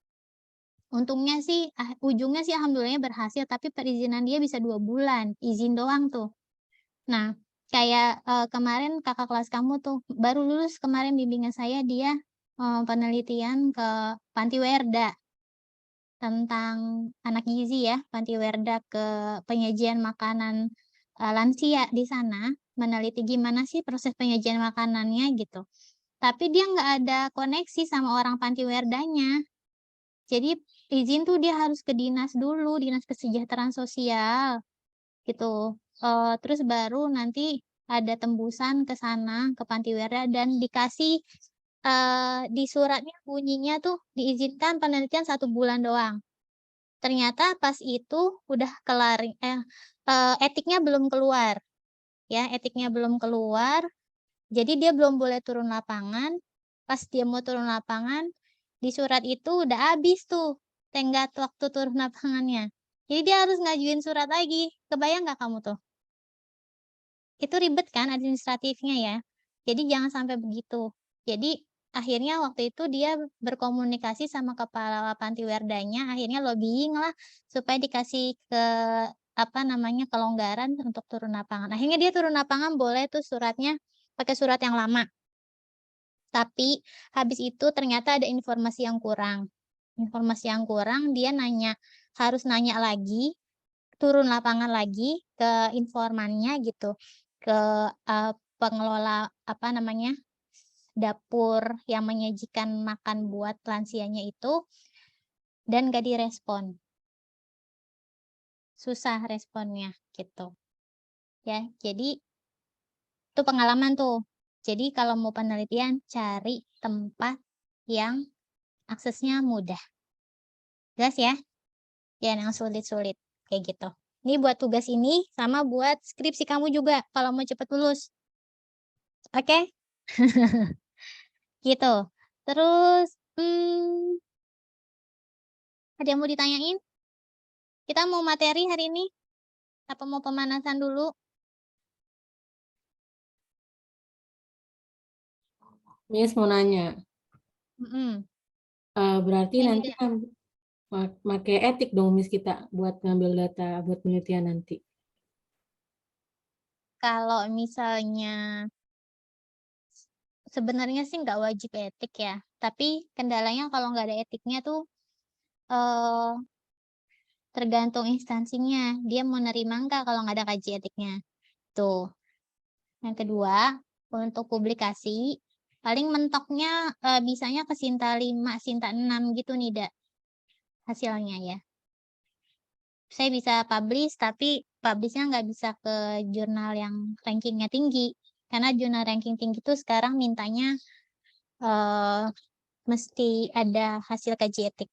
untungnya sih ujungnya sih alhamdulillahnya berhasil, tapi perizinan dia bisa 2 bulan, izin doang tuh. Nah, kayak kemarin kakak kelas kamu tuh baru lulus kemarin bimbingan saya, dia penelitian ke Pantiwerda tentang anak gizi ya, Pantiwerda ke penyajian makanan lansia di sana, meneliti gimana sih proses penyajian makanannya gitu. Tapi dia nggak ada koneksi sama orang Pantiwerdanya. Jadi izin tuh dia harus ke dinas dulu, dinas kesejahteraan sosial gitu. Terus baru nanti ada tembusan ke sana, ke Pantiwerda, dan dikasih di suratnya bunyinya tuh diizinkan penelitian 1 bulan doang. Ternyata pas itu udah kelar, etiknya belum keluar, ya, etiknya belum keluar, jadi dia belum boleh turun lapangan. Pas dia mau turun lapangan, di surat itu udah habis tuh tenggat waktu turun lapangannya. Jadi dia harus ngajuin surat lagi. Kebayang nggak kamu tuh? Itu ribet kan administratifnya ya. Jadi jangan sampai begitu. Jadi akhirnya waktu itu dia berkomunikasi sama kepala Pantiwerdanya, akhirnya lobbying lah supaya dikasih kelonggaran untuk turun lapangan. Akhirnya dia turun lapangan boleh tuh suratnya pakai surat yang lama. Tapi habis itu ternyata ada informasi yang kurang. Informasi yang kurang, dia harus nanya lagi, turun lapangan lagi ke informannya gitu, ke pengelola dapur yang menyajikan makan buat lansianya itu, dan gak direspon. Susah responnya gitu. Ya, jadi itu pengalaman tuh. Jadi kalau mau penelitian cari tempat yang aksesnya mudah. Jelas ya? Jangan yang sulit-sulit kayak gitu. Ini buat tugas ini sama buat skripsi kamu juga kalau mau cepet lulus. Oke? Gitu. Terus ada yang mau ditanyain? Kita mau materi hari ini? Apa mau pemanasan dulu? Miss mau nanya. Berarti Ini nanti kan pakai etik dong Miss kita buat ngambil data buat penelitian nanti. Kalau misalnya sebenarnya sih nggak wajib etik ya. Tapi kendalanya kalau nggak ada etiknya tuh tergantung instansinya. Dia mau nerima nggak kalau nggak ada kaji etiknya. Tuh. Yang kedua, untuk publikasi, paling mentoknya bisanya ke Sinta 5, Sinta 6 gitu nih, Dak. Hasilnya ya. Saya bisa publish, tapi publishnya nggak bisa ke jurnal yang rankingnya tinggi. Karena jurnal ranking tinggi itu sekarang mintanya mesti ada hasil kaji etik.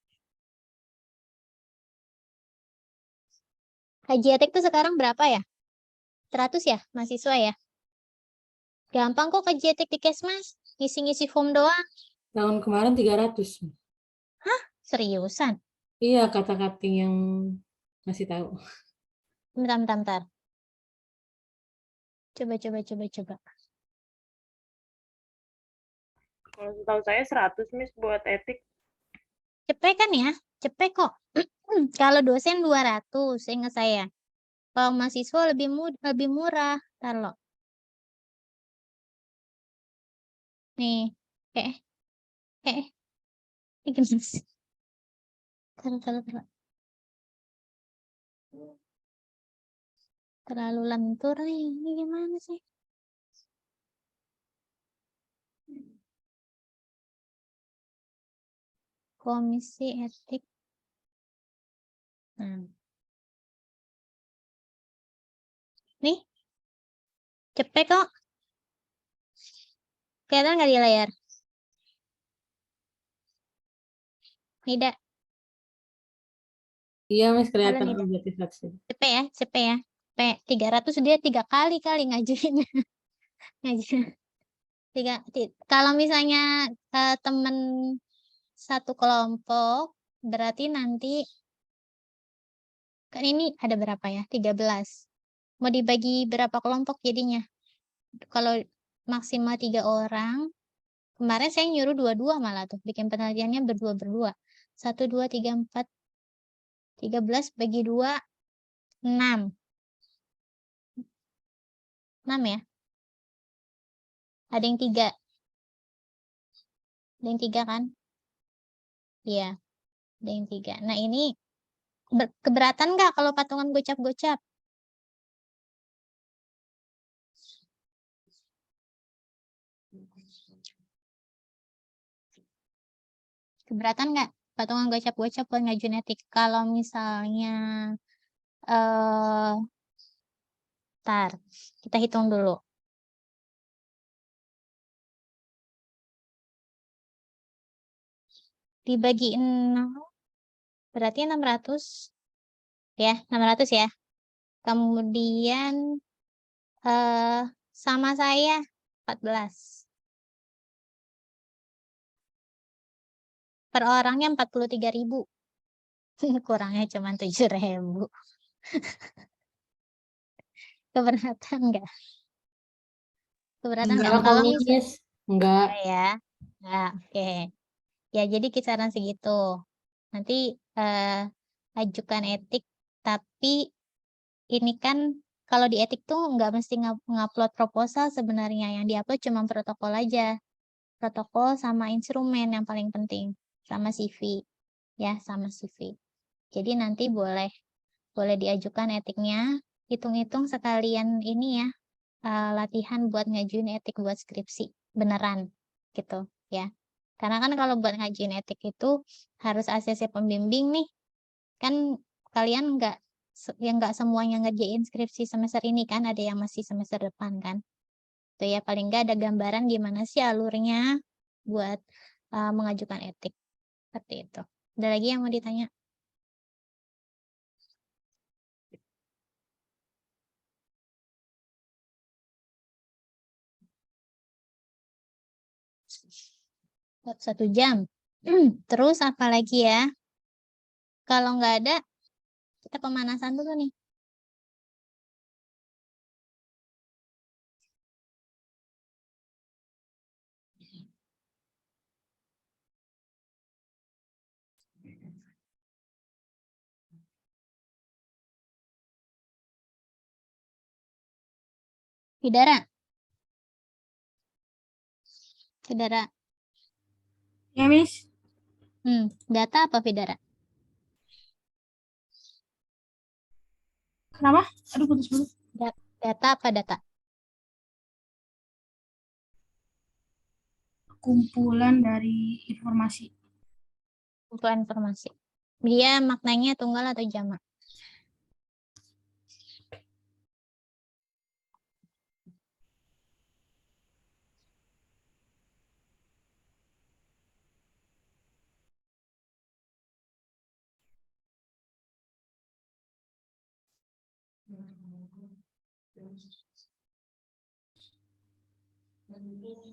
Kaji etik tuh sekarang berapa ya? 100 ya mahasiswa ya? Gampang kok kaji etik di Kesmas. Ngisi-ngisi form doang. Tahun kemarin 300. Seriusan? Iya, kata-kata yang ngasih tahu. Bentar. Coba. Kalau setahu saya 100 Miss buat etik. Cepet kan ya? Cepet kok. Kalau dosen 200, ingat saya. Kalau mahasiswa lebih murah. Taruh. Nih. Eh. Ini gimana sih? Taruh. Terlalu lentur nih. Ini gimana sih? Komisi etik. Nih. Cepet kok. Kelihatan nggak di layar? Tidak. Iya, Miss, kelihatan Halo, Nida. berarti 100. Cepet ya. 300 dia 3 kali ngajuin. Ngajuin. Kalau misalnya temen satu kelompok, berarti nanti kan ini ada berapa ya? 13. Mau dibagi berapa kelompok jadinya? Kalau maksimal 3 orang, kemarin saya nyuruh 2-2 malah tuh, bikin penelitiannya berdua-berdua. 1, 2, 3, 4, 13 bagi 2, 6. 6 ya? Ada yang 3. Ada yang 3 kan? Iya, ada yang 3. Nah ini keberatan nggak kalau patungan gocap-gocap? Keberatan nggak patungan gocap-gocap buat ngajuin etik? Kalau misalnya ntar kita hitung dulu. Dibagi 6 berarti 600 ya, 600 ya. Kemudian sama saya 14. Per orangnya 43.000. Kurangnya cuma 7.000. Keberatan nggak? Keberatan Enggak nggak? kok, Kalau Miss. misalnya Enggak. ya, nah, oke. Ya jadi kisaran segitu. Nanti ajukan etik, tapi ini kan kalau di etik tuh nggak mesti ngupload proposal sebenarnya. Yang diupload cuma protokol aja. Protokol sama instrumen yang paling penting. Sama CV. Ya, sama CV. Jadi nanti boleh diajukan etiknya. Hitung-hitung sekalian ini ya. Latihan buat ngajuin etik buat skripsi. Beneran. Gitu ya. Karena kan kalau buat ngajuin etik itu harus ACC pembimbing nih. Kan kalian nggak semuanya ngerjain skripsi semester ini kan, ada yang masih semester depan kan. Itu ya paling nggak ada gambaran gimana sih alurnya buat mengajukan etik. Seperti itu. Ada lagi yang mau ditanya? Satu jam. Terus apa lagi ya? Kalau nggak ada, kita pemanasan dulu nih. Hidara. Ya, Miss. Data apa Vidara? Kenapa? Aduh, putus-putus. Data apa data? Kumpulan dari informasi. Kumpulan informasi. Dia maknanya tunggal atau jamak?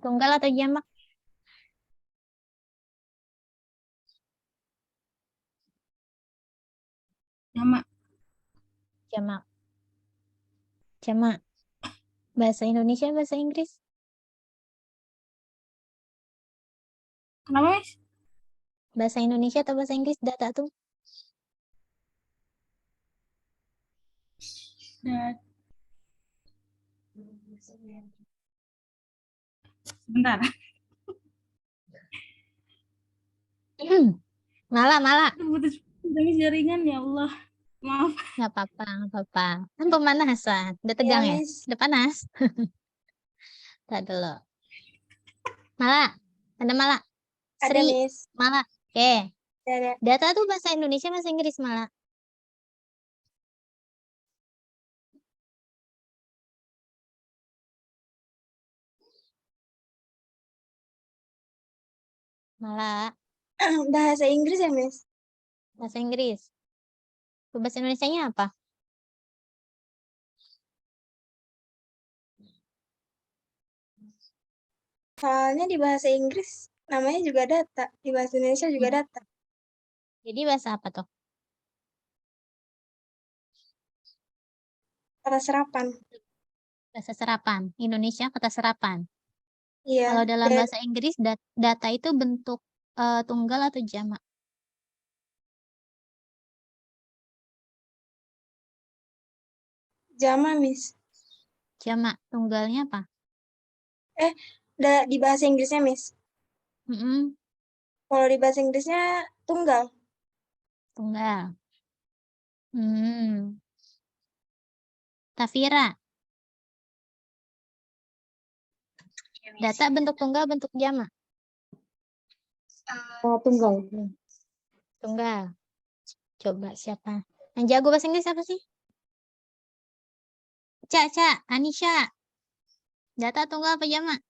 Tunggal atau jamak? Jamak. Jamak. Jamak. Bahasa Indonesia, bahasa Inggris? Kenapa, Miss? Bahasa Indonesia atau bahasa Inggris data tuh? Sebentar. Malah. Putus jaringan, ya Allah. Maaf. Nggak apa-apa, nggak apa-apa. Kan pemanasan. Udah tegang ya? Udah panas? Tadi dulu. Malah. Ada Malah? Ada, Sri. Miss. Malah. Oke. Ada. Data tuh bahasa Indonesia, bahasa Inggris Malah. Malah. Bahasa Inggris ya, Miss? Bahasa Inggris. Bahasa Indonesianya apa? Soalnya di bahasa Inggris namanya juga data, di bahasa Indonesia juga data. Jadi bahasa apa tuh? Kata serapan. Bahasa serapan. Indonesia kata serapan. Iya. Kalau dalam dan bahasa Inggris, data itu bentuk tunggal atau jamak? Jama, Miss. Jamak. Tunggalnya apa? Di bahasa Inggrisnya, Miss. Mm-mm, Kalau di bahasa Inggrisnya tunggal. tunggal. Tafira. Data bentuk tunggal, bentuk jamak? Tunggal. Tunggal. Coba siapa? Yang jago bahasa Inggris siapa sih? Cak, Anisha. Data tunggal apa jamak?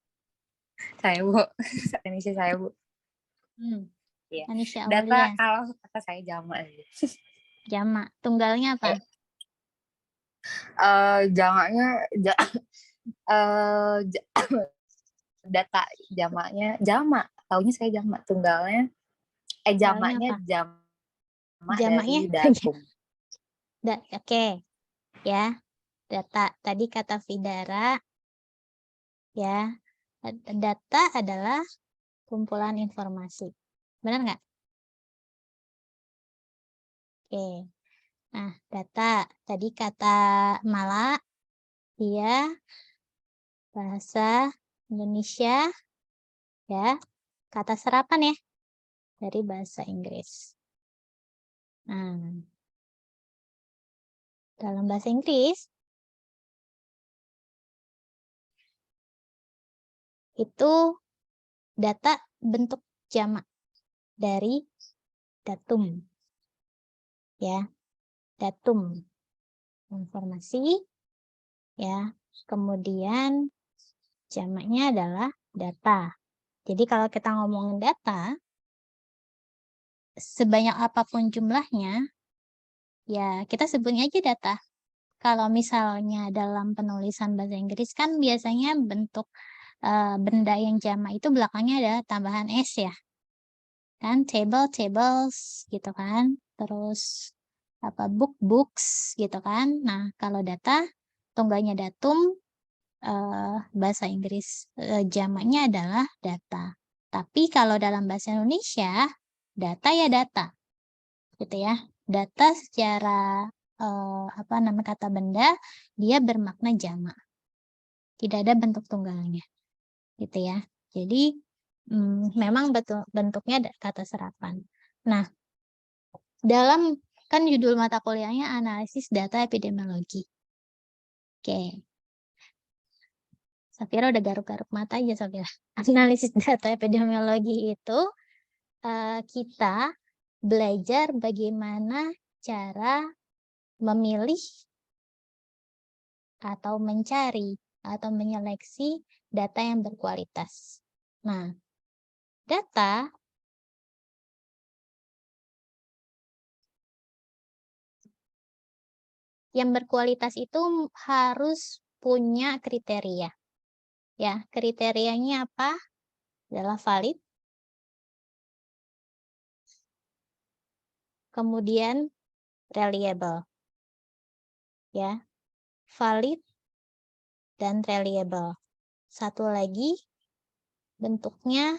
Saya, Bu. Indonesia saya, Bu. Iya. Anisha Data Aulia. kalau kata saya jamak aja. Jamak. Tunggalnya apa? Jamaknya data jamaknya jamak. Taunya saya jamak. Tunggalnya jamaknya apa? jamak Jamaknya? dari datum. Oke. Ya. Data. Tadi kata Vidara. Ya. Data adalah kumpulan informasi. Benar nggak? Oke. Nah, data. Tadi kata Mala, dia bahasa Indonesia, ya. Kata serapan ya, dari bahasa Inggris. Nah, dalam bahasa Inggris, itu data bentuk jamak dari datum. Ya, datum. Informasi, ya. Kemudian jamaknya adalah data. Jadi kalau kita ngomongin data, sebanyak apapun jumlahnya, ya kita sebutnya aja data. Kalau misalnya dalam penulisan bahasa Inggris kan biasanya bentuk benda yang jamak itu belakangnya ada tambahan s ya. Kan tables gitu kan. Terus books gitu kan. Nah, kalau data tunggalnya datum, bahasa Inggris jamaknya adalah data. Tapi kalau dalam bahasa Indonesia, data ya data. Gitu ya. Data secara kata benda, dia bermakna jamak. Tidak ada bentuk tunggalnya. Gitu ya. Jadi memang bentuknya kata serapan. Nah, dalam kan judul mata kuliahnya analisis data epidemiologi. Oke. Safira udah garuk-garuk mata aja, Safira. Analisis data epidemiologi itu kita belajar bagaimana cara memilih atau mencari atau menyeleksi data yang berkualitas. Nah, data yang berkualitas itu harus punya kriteria. Ya, kriterianya apa? Adalah valid. Kemudian reliable. Ya, valid dan reliable. Satu lagi, bentuknya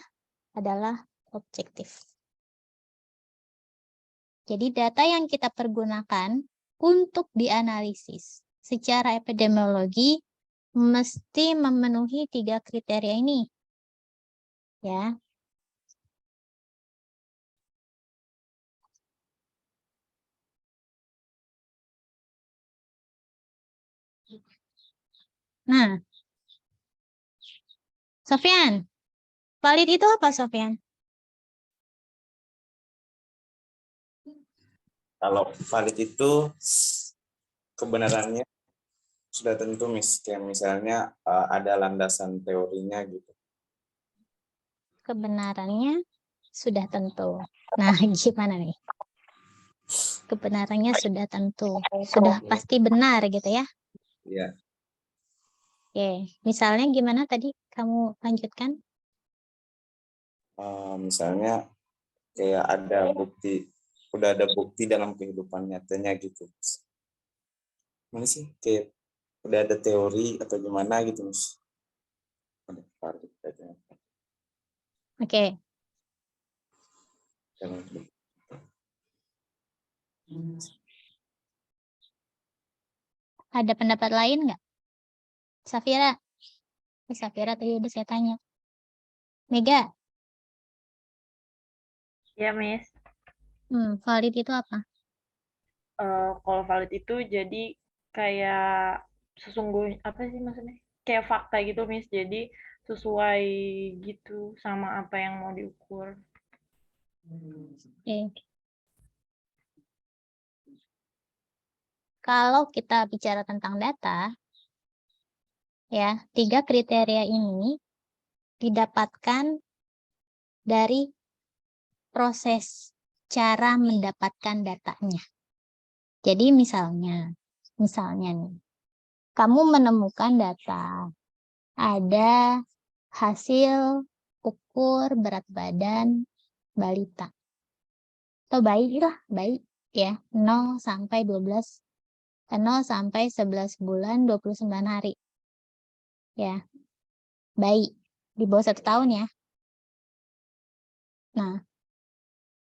adalah objektif. Jadi data yang kita pergunakan untuk dianalisis secara epidemiologi mesti memenuhi 3 kriteria ini. Ya. Nah, Sofyan, valid itu apa, Sofyan? Kalau valid itu kebenarannya sudah tentu, Miss. Kayak misalnya ada landasan teorinya gitu. Kebenarannya sudah tentu. Nah, gimana nih? Kebenarannya sudah tentu. Sudah pasti benar gitu ya? Iya. Oke, misalnya gimana tadi kamu lanjutkan? Misalnya kayak udah ada bukti dalam kehidupan nyatanya gitu. Mana sih? Kayak udah ada teori atau gimana gitu, Miss. Oke. Ada pendapat lain nggak? Safira? Safira tadi udah saya tanya. Mega? Ya, Miss. Valid itu apa? Kalau valid itu jadi kayak sesungguhnya, apa sih maksudnya? Kayak fakta gitu, Miss. Jadi sesuai gitu sama apa yang mau diukur. Oke. Kalau kita bicara tentang data, ya, 3 kriteria ini didapatkan dari proses cara mendapatkan datanya. Jadi misalnya nih, kamu menemukan data, ada hasil ukur berat badan balita. Atau bayi lah, bayi ya, 0 sampai 11 bulan 29 hari. Ya, bayi di bawah 1 tahun ya. Nah,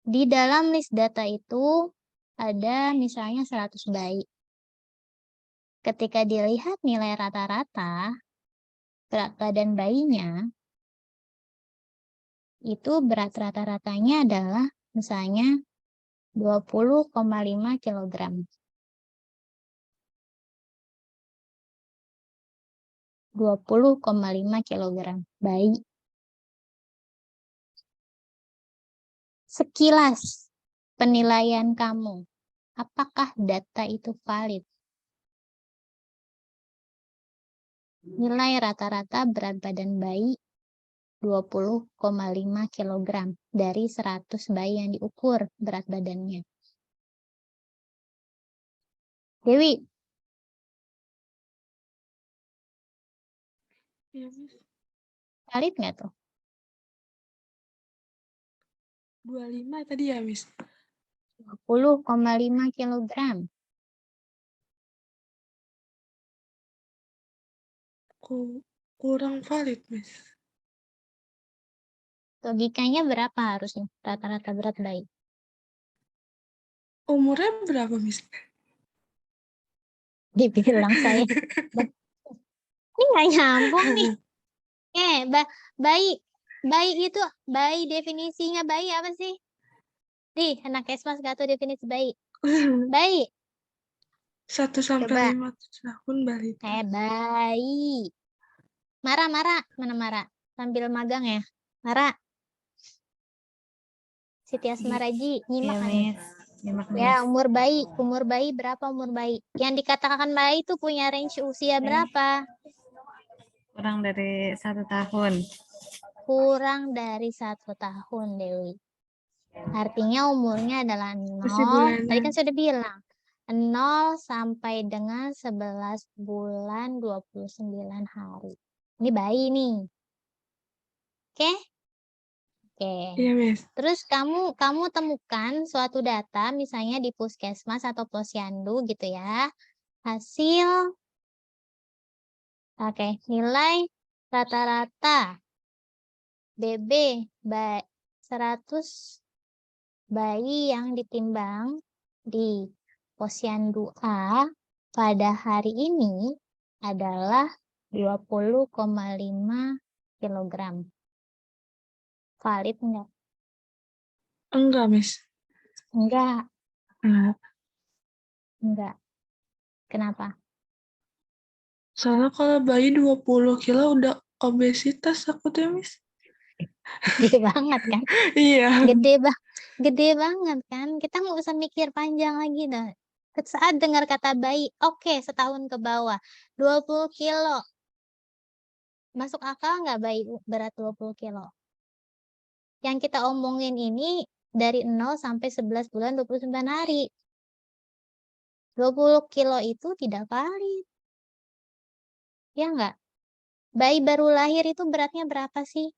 di dalam list data itu ada misalnya 100 bayi. Ketika dilihat nilai rata-rata berat badan bayinya, itu berat rata-ratanya adalah misalnya 20,5 kg. 20,5 kg bayi. Sekilas penilaian kamu, apakah data itu valid? Nilai rata-rata berat badan bayi 20,5 kg dari 100 bayi yang diukur berat badannya. Dewi. Iya, Miss. Valid nggak tuh? 25 tadi ya, Miss? 20,5 kg. Kurang valid, Miss. Logikanya berapa harusnya rata-rata berat bayi? Umurnya berapa, Miss? Dibilang saya. Ini nggak nyambung nih. Bayi definisinya bayi apa sih? Anak Kesmas gak tahu definisi bayi. Bayi. 1 sampai 5 tahun balita. Bayi. Mara, mana Mara? Sambil magang ya. Mara. Siti Asmaraji, nyimak nih. Ya, umur bayi berapa umur bayi? Yang dikatakan bayi itu punya range usia berapa? Kurang dari 1 tahun. Kurang dari 1 tahun, Dewi. Artinya umurnya adalah 0. Masih bulanan. Tadi kan sudah bilang. 0 sampai dengan 11 bulan 29 hari. Ini bayi nih. Oke? Oke. Iya, Miss. Terus kamu temukan suatu data misalnya di Puskesmas atau Posyandu gitu ya. Hasil nilai rata-rata BB 100 bayi yang ditimbang di Posyandu A pada hari ini adalah 20,5 kg. Valid enggak? Enggak, Miss. Enggak. Enggak. Enggak. Kenapa? Soalnya kalau bayi 20 kilo udah obesitas takutnya, Miss. Gede banget kan? Iya. Gede banget kan? Kita nggak usah mikir panjang lagi dah. Saat dengar kata bayi, oke, setahun ke bawah, 20 kilo. Masuk akal nggak bayi berat 20 kilo? Yang kita omongin ini dari 0 sampai 11 bulan 29 hari. 20 kilo itu tidak valid. Ya nggak? Bayi baru lahir itu beratnya berapa sih?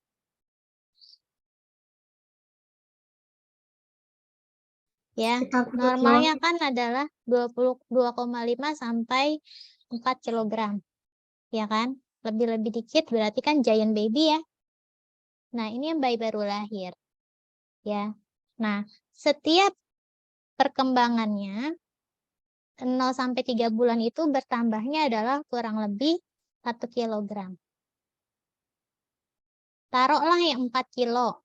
Ya, normalnya kan adalah 22,5 sampai 4 kg. Ya kan? Lebih-lebih dikit berarti kan giant baby ya. Nah, ini yang bayi baru lahir. Ya. Nah, setiap perkembangannya 0 sampai 3 bulan itu bertambahnya adalah kurang lebih 1 kg. Taruhlah yang 4 kilo.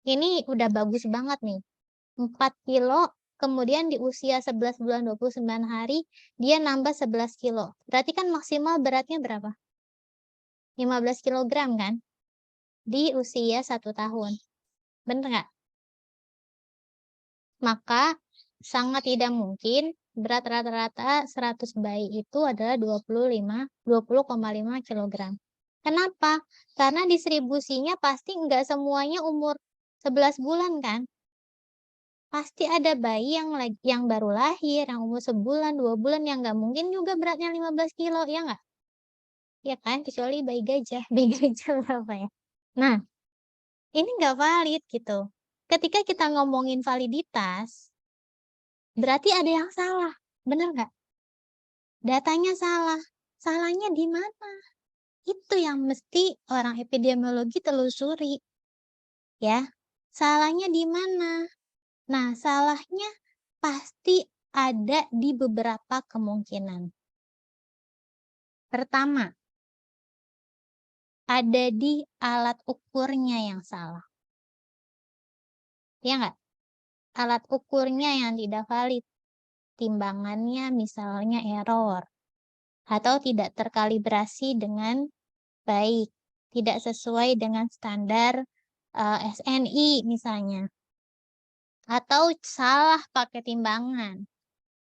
Ini udah bagus banget nih. 4 kilo, kemudian di usia 11 bulan 29 hari, dia nambah 11 kilo. Berarti kan maksimal beratnya berapa? 15 kg kan? Di usia 1 tahun. Bener nggak? Maka sangat tidak mungkin berat rata-rata 100 bayi itu adalah 20,5 kg. Kenapa? Karena distribusinya pasti nggak semuanya umur 11 bulan kan? Pasti ada bayi yang baru lahir, yang umur sebulan, 2 bulan, yang nggak mungkin juga beratnya 15 kilo, ya nggak? Ya kan? Kecuali bayi gajah. Bayi gajah berapa ya? Nah, ini nggak valid gitu. Ketika kita ngomongin validitas, berarti ada yang salah. Bener nggak? Datanya salah. Salahnya di mana? Itu yang mesti orang epidemiologi telusuri. Ya, salahnya di mana? Nah, salahnya pasti ada di beberapa kemungkinan. Pertama, ada di alat ukurnya yang salah. Ya nggak? Alat ukurnya yang tidak valid. Timbangannya misalnya error. Atau tidak terkalibrasi dengan baik. Tidak sesuai dengan standar SNI misalnya. Atau salah pakai timbangan.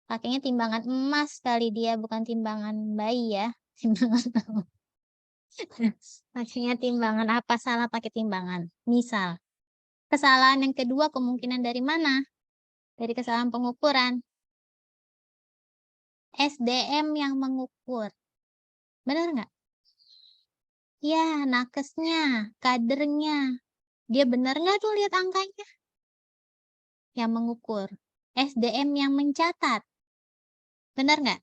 Pakainya timbangan emas kali dia, bukan timbangan bayi ya. Timbangan pakainya timbangan apa, salah pakai timbangan. Misal, kesalahan yang kedua kemungkinan dari mana? Dari kesalahan pengukuran. SDM yang mengukur. Benar nggak? Ya, nakesnya, kadernya. Dia benar nggak tuh lihat angkanya? Yang mengukur. SDM yang mencatat. Benar nggak?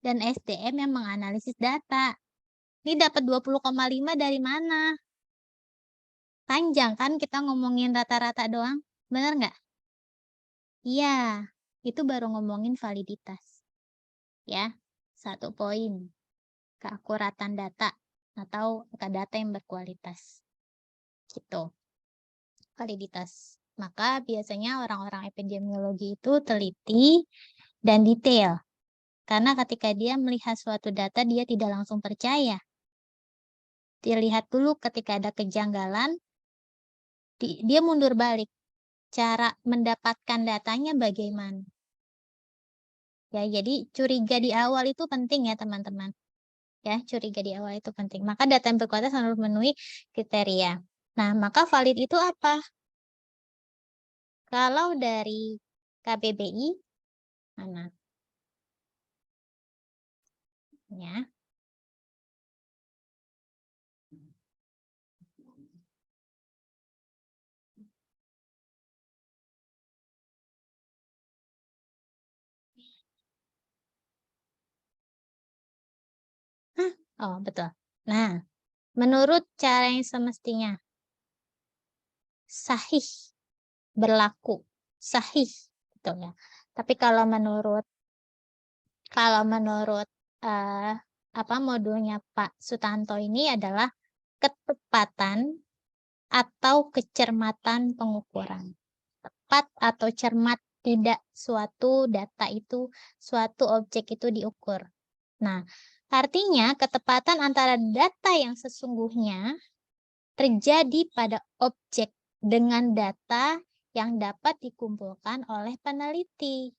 Dan SDM yang menganalisis data. Ini dapat 20,5 dari mana? Panjang kan kita ngomongin rata-rata doang. Benar nggak? Iya, itu baru ngomongin validitas. Ya, 1 poin. Keakuratan data atau data yang berkualitas. Gitu. Validitas. Maka biasanya orang-orang epidemiologi itu teliti dan detail. Karena ketika dia melihat suatu data, dia tidak langsung percaya. Dilihat dulu ketika ada kejanggalan, dia mundur balik. Cara mendapatkan datanya bagaimana? Ya, jadi curiga di awal itu penting ya teman-teman. Ya, curiga di awal itu penting. Maka data yang berkualitas harus memenuhi kriteria. Nah, maka valid itu apa? Kalau dari KBBI mana? Ya. Oh, betul. Nah, menurut cara yang semestinya, sahih, berlaku, sahih, gitu ya. Tapi kalau menurut modulnya Pak Sutanto ini adalah ketepatan atau kecermatan pengukuran. Tepat atau cermat tidak suatu data itu, suatu objek itu diukur. Nah, artinya ketepatan antara data yang sesungguhnya terjadi pada objek dengan data yang dapat dikumpulkan oleh peneliti.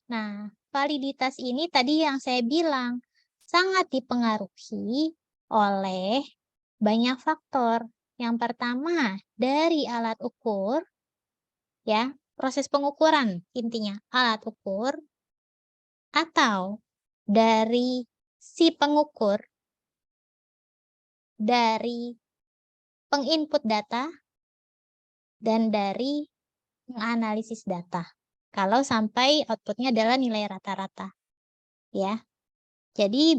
Nah, validitas ini tadi yang saya bilang sangat dipengaruhi oleh banyak faktor. Yang pertama, dari alat ukur, ya, proses pengukuran intinya alat ukur, atau dari si pengukur, dari penginput data, dan dari menganalisis data. Kalau sampai outputnya adalah nilai rata-rata. Ya. Jadi,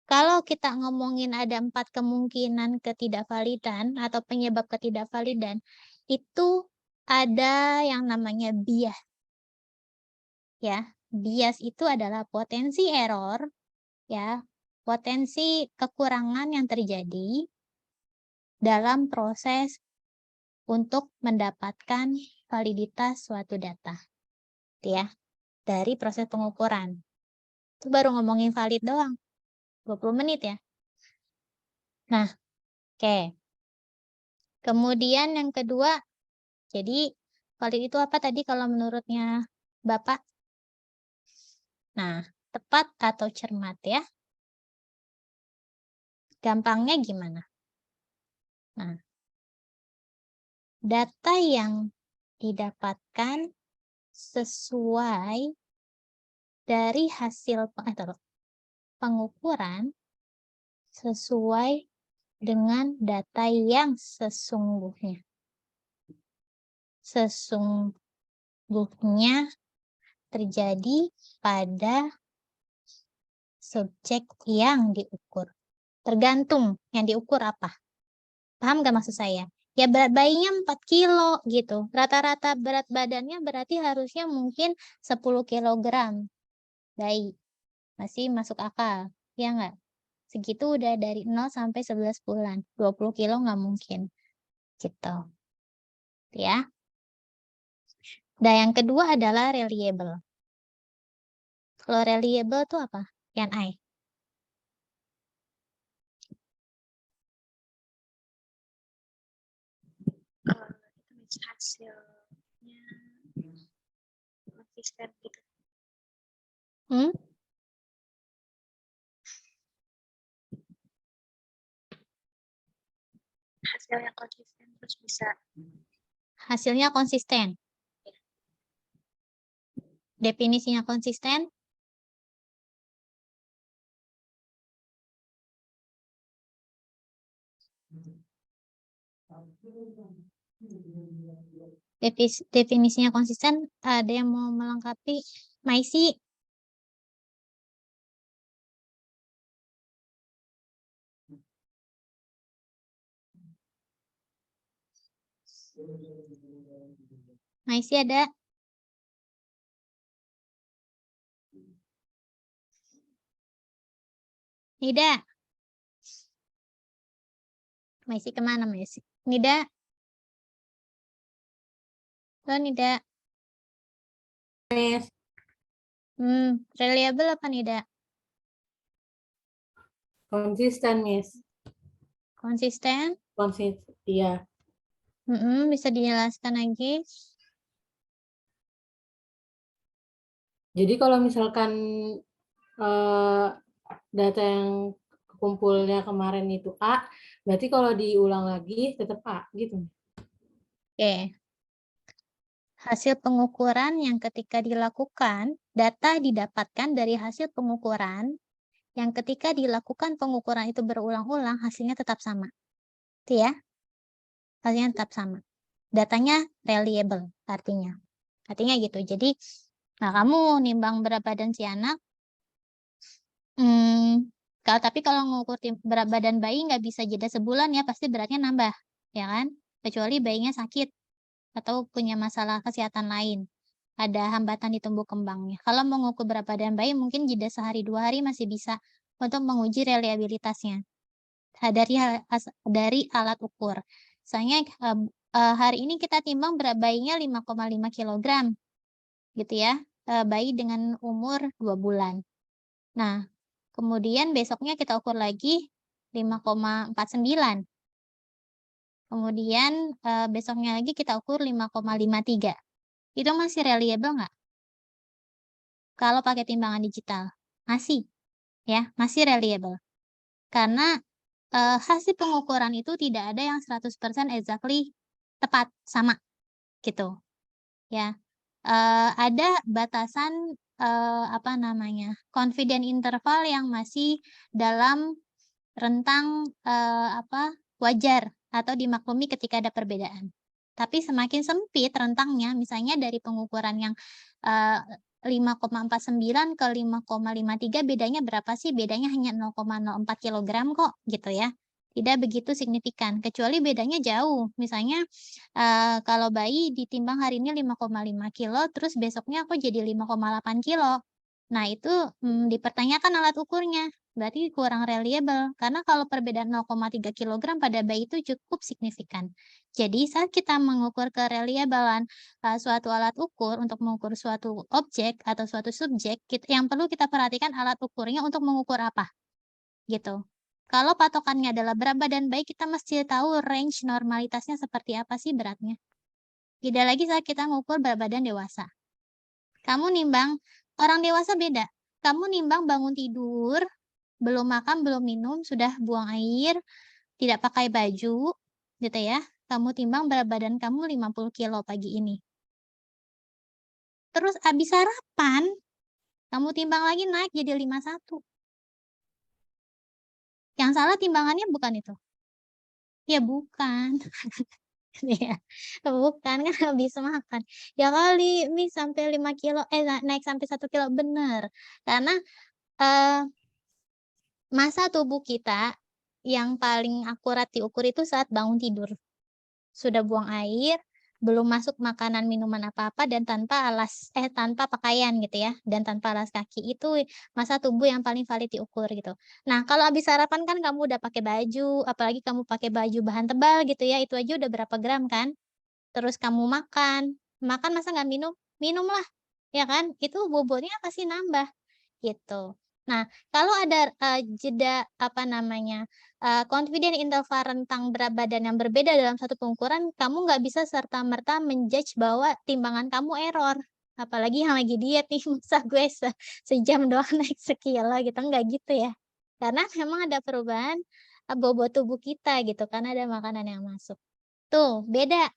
kalau kita ngomongin ada 4 kemungkinan ketidakvalidan atau penyebab ketidakvalidan, itu ada yang namanya bias. Ya, bias itu adalah potensi error, ya, potensi kekurangan yang terjadi dalam proses untuk mendapatkan validitas suatu data, ya, dari proses pengukuran. Itu baru ngomongin valid doang, 20 menit ya. Nah, oke. Kemudian yang kedua, jadi valid itu apa tadi kalau menurutnya Bapak? Nah, tepat atau cermat ya. Gampangnya gimana? Nah, data yang didapatkan sesuai dari hasil pengukuran sesuai dengan data yang sesungguhnya. Sesungguhnya terjadi pada subjek yang diukur. Tergantung yang diukur apa. Paham nggak maksud saya? Ya berat bayinya 4 kilo gitu. Rata-rata berat badannya berarti harusnya mungkin 10 kilogram. Bayi. Masih masuk akal. Ya nggak? Segitu udah dari 0 sampai 11 bulan. 20 kilo nggak mungkin. Gitu. Ya. Dan yang kedua adalah reliable. Kalau reliable itu apa? Yang I. Itu hasilnya konsisten gitu. Hasil yang konsisten terus bisa. Hasilnya konsisten. Definisinya konsisten. Definisinya konsisten, ada yang mau melengkapi? Maisi. Maisi ada? Nida. Maisi kemana Maisi? Nida. Halo Nida. Miss. Reliable apa Nida? Konsisten, Miss. Konsisten? Konsisten, iya. Bisa dijelaskan lagi? Jadi kalau misalkan data yang kumpulnya kemarin itu A, berarti kalau diulang lagi tetap A gitu. Oke. Hasil pengukuran yang ketika dilakukan, data didapatkan dari hasil pengukuran yang ketika dilakukan pengukuran itu berulang-ulang, hasilnya tetap sama. Itu ya, hasilnya tetap sama. Datanya reliable artinya. Artinya gitu. Jadi, nah kamu nimbang berat badan si anak, tapi kalau ngukur berat badan bayi nggak bisa jeda sebulan ya, pasti beratnya nambah, ya kan? Kecuali bayinya sakit atau punya masalah kesehatan lain. Ada hambatan di tumbuh kembangnya. Kalau mau mengukur berat badan bayi, mungkin jeda sehari 2 hari masih bisa untuk menguji reliabilitasnya dari alat ukur. Misalnya hari ini kita timbang berat bayinya 5,5 kg, gitu ya, bayi dengan umur 2 bulan. Nah, kemudian besoknya kita ukur lagi 5,49. Kemudian besoknya lagi kita ukur 5,53. Itu masih reliable nggak? Kalau pakai timbangan digital. Masih. Ya, masih reliable. Karena hasil pengukuran itu tidak ada yang 100% exactly tepat, sama. Gitu. Ya. Ada batasan confident interval yang masih dalam rentang wajar atau dimaklumi ketika ada perbedaan. Tapi semakin sempit rentangnya, misalnya dari pengukuran yang 5,49 ke 5,53 bedanya berapa sih? Bedanya hanya 0,04 kg kok, gitu ya. Tidak begitu signifikan, kecuali bedanya jauh. Misalnya kalau bayi ditimbang hari ini 5,5 kilo, terus besoknya kok jadi 5,8 kilo. Nah, itu dipertanyakan alat ukurnya. Berarti kurang reliable. Karena kalau perbedaan 0,3 kg pada bayi itu cukup signifikan. Jadi, saat kita mengukur kereliabelan suatu alat ukur untuk mengukur suatu objek atau suatu subjek, yang perlu kita perhatikan alat ukurnya untuk mengukur apa. Gitu. Kalau patokannya adalah berat badan bayi, kita mesti tahu range normalitasnya seperti apa sih beratnya. Tidak lagi saat kita mengukur berat badan dewasa. Kamu nimbang, orang dewasa beda. Kamu nimbang bangun tidur, belum makan, belum minum, sudah buang air, tidak pakai baju, gitu ya. Kamu timbang berat badan kamu 50 kilo pagi ini. Terus habis sarapan, kamu timbang lagi naik jadi 51. Yang salah timbangannya bukan itu. Ya bukan. Ya, bukan kan habis makan. Ya kali ini sampai 5 kilo, naik sampai 1 kilo, bener. Karena masa tubuh kita yang paling akurat diukur itu saat bangun tidur. Sudah buang air, belum masuk makanan minuman apa-apa dan tanpa pakaian gitu ya, dan tanpa alas kaki. Itu masa tubuh yang paling valid diukur gitu. Nah, kalau habis sarapan kan kamu udah pakai baju, apalagi kamu pakai baju bahan tebal gitu ya, itu aja udah berapa gram kan? Terus kamu makan masa nggak minum? Minumlah, ya kan? Itu bobotnya pasti nambah, gitu. Nah, kalau ada jeda confident interval rentang berat badan yang berbeda dalam satu pengukuran, kamu nggak bisa serta-merta menjudge bahwa timbangan kamu error. Apalagi yang lagi diet nih, masa gue sejam doang naik sekilo gitu, nggak gitu ya. Karena memang ada perubahan bobot tubuh kita gitu, karena ada makanan yang masuk. Tuh, beda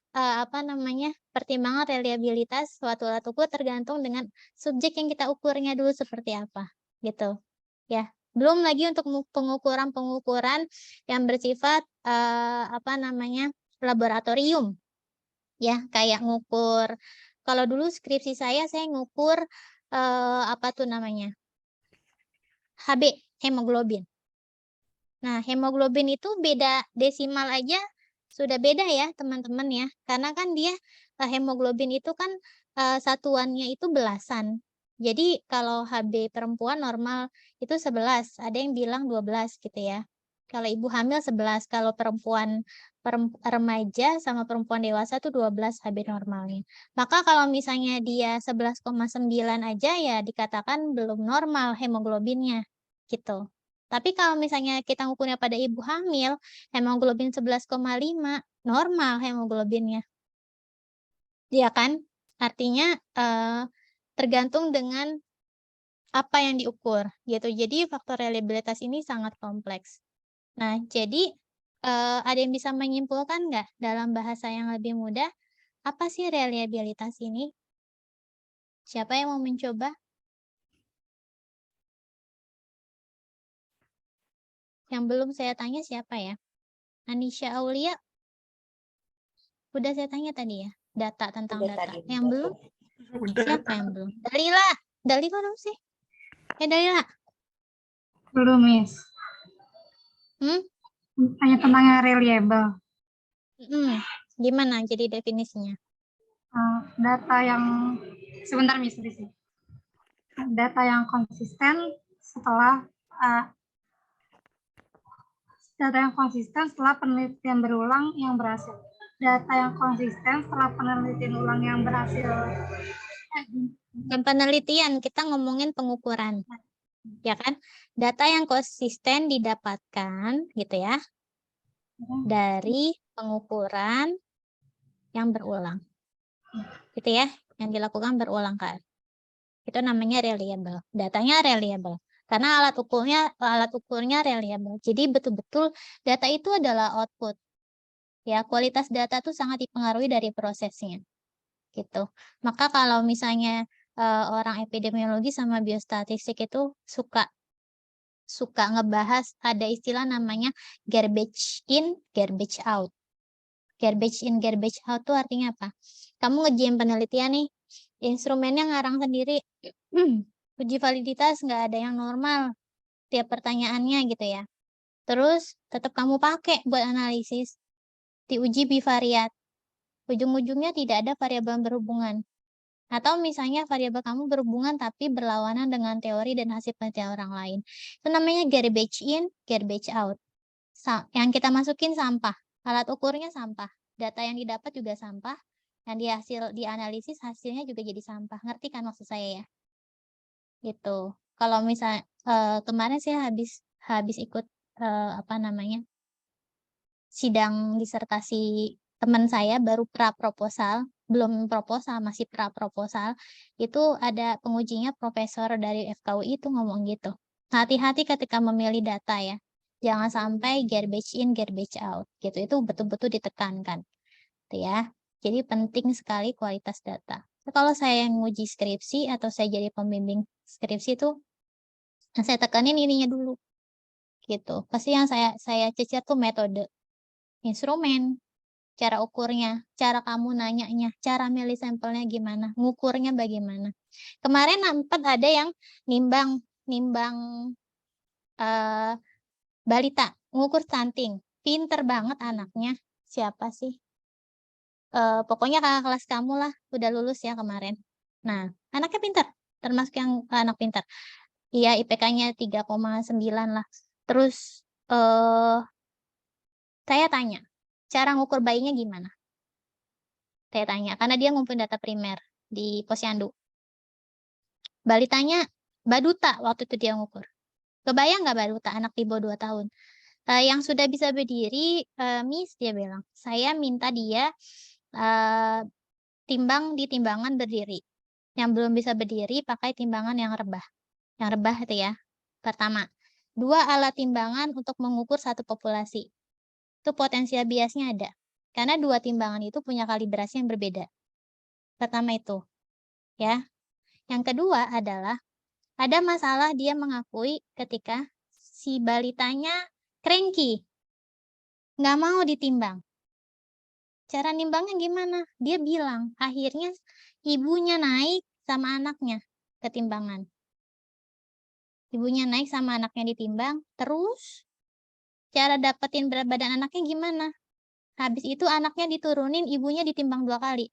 pertimbangan reliabilitas suatu alat ukur tergantung dengan subjek yang kita ukurnya dulu seperti apa, gitu. Ya, belum lagi untuk pengukuran-pengukuran yang bersifat laboratorium. Ya, kayak ngukur. Kalau dulu skripsi saya ngukur HB, hemoglobin. Nah, hemoglobin itu beda desimal aja sudah beda ya teman-teman ya, karena kan dia hemoglobin itu kan satuannya itu belasan. Jadi kalau HB perempuan normal itu 11, ada yang bilang 12 gitu ya. Kalau ibu hamil 11, kalau perempuan remaja sama perempuan dewasa tuh 12 HB normalnya. Maka kalau misalnya dia 11,9 aja ya dikatakan belum normal hemoglobinnya gitu. Tapi kalau misalnya kita ngukurnya pada ibu hamil, hemoglobin 11,5, normal hemoglobinnya. Iya kan? Artinya tergantung dengan apa yang diukur, gitu. Jadi faktor reliabilitas ini sangat kompleks. Nah, jadi ada yang bisa menyimpulkan nggak dalam bahasa yang lebih mudah, Apa sih reliabilitas ini? Siapa yang mau mencoba? Yang belum saya tanya siapa ya? Anisha Aulia. Udah saya tanya tadi ya, data tentang data. Yang belum? Siapa yang belum? Dalila. Dalila dong sih. Dalila. Belum, Miss. Hanya tentang yang reliable. Gimana jadi definisinya? Data yang sebentar, Miss, di sini. Data yang konsisten setelah penelitian berulang yang berhasil. Data yang konsisten setelah penelitian ulang yang berhasil. Bukan penelitian, kita ngomongin pengukuran. Ya kan? Data yang konsisten didapatkan gitu ya. Dari pengukuran yang berulang. Gitu ya, yang dilakukan berulang kan. Itu namanya reliable. Datanya reliable. Karena alat ukurnya reliable. Jadi betul-betul data itu adalah output. Ya, kualitas data itu sangat dipengaruhi dari prosesnya. Gitu. Maka kalau misalnya orang epidemiologi sama biostatistik itu suka ngebahas ada istilah namanya garbage in, garbage out. Garbage in, garbage out itu artinya apa? Kamu nge-jam penelitian nih, instrumennya ngarang sendiri, uji validitas nggak ada yang normal tiap pertanyaannya gitu ya. Terus tetap kamu pakai buat analisis, diuji bivariat. Ujung-ujungnya tidak ada variabel berhubungan. Atau misalnya variabel kamu berhubungan tapi berlawanan dengan teori dan hasil penelitian orang lain. Itu namanya garbage in, garbage out. Yang kita masukin sampah, alat ukurnya sampah, data yang didapat juga sampah, yang dianalisis hasilnya juga jadi sampah. Ngerti kan maksud saya ya? Gitu. Kalau misalnya kemarin saya habis ikut sidang disertasi teman saya baru pra-proposal, belum proposal, masih pra-proposal, itu ada pengujinya profesor dari FKUI itu ngomong gitu. Hati-hati ketika memilih data ya. Jangan sampai garbage in, garbage out. Gitu. Itu betul-betul ditekankan. Gitu ya. Jadi penting sekali kualitas data. Kalau saya yang nguji skripsi atau saya jadi pembimbing skripsi itu, saya tekanin ininya dulu. Gitu. Pasti yang saya cecer tuh metode, instrumen, cara ukurnya, cara kamu nanyanya, cara milih sampelnya gimana, ngukurnya bagaimana. Kemarin nampak ada yang nimbang balita, ngukur stunting. Pinter banget anaknya. Siapa sih? Pokoknya kakak kelas kamu lah, udah lulus ya kemarin. Nah, anaknya pinter, termasuk yang anak pinter. Iya, IPK-nya 3,9 lah. Terus saya tanya, cara ngukur bayinya gimana? Saya tanya, karena dia ngumpulin data primer di Posyandu. Balitanya baduta waktu itu dia ngukur. Kebayang nggak baduta, anak di bawah 2 tahun? Yang sudah bisa berdiri, Miss, dia bilang, saya minta dia timbang di timbangan berdiri. Yang belum bisa berdiri, pakai timbangan yang rebah. Yang rebah itu ya. Pertama, 2 alat timbangan untuk mengukur satu populasi. Itu potensial biasnya ada. Karena 2 timbangan itu punya kalibrasi yang berbeda. Pertama itu. Ya. Yang kedua adalah ada masalah dia mengakui ketika si balitanya cranky. Nggak mau ditimbang. Cara nimbangnya gimana? Dia bilang, akhirnya ibunya naik sama anaknya ke timbangan. Ibunya naik sama anaknya ditimbang, terus cara dapetin berat badan anaknya gimana? Habis itu anaknya diturunin, ibunya ditimbang 2 kali.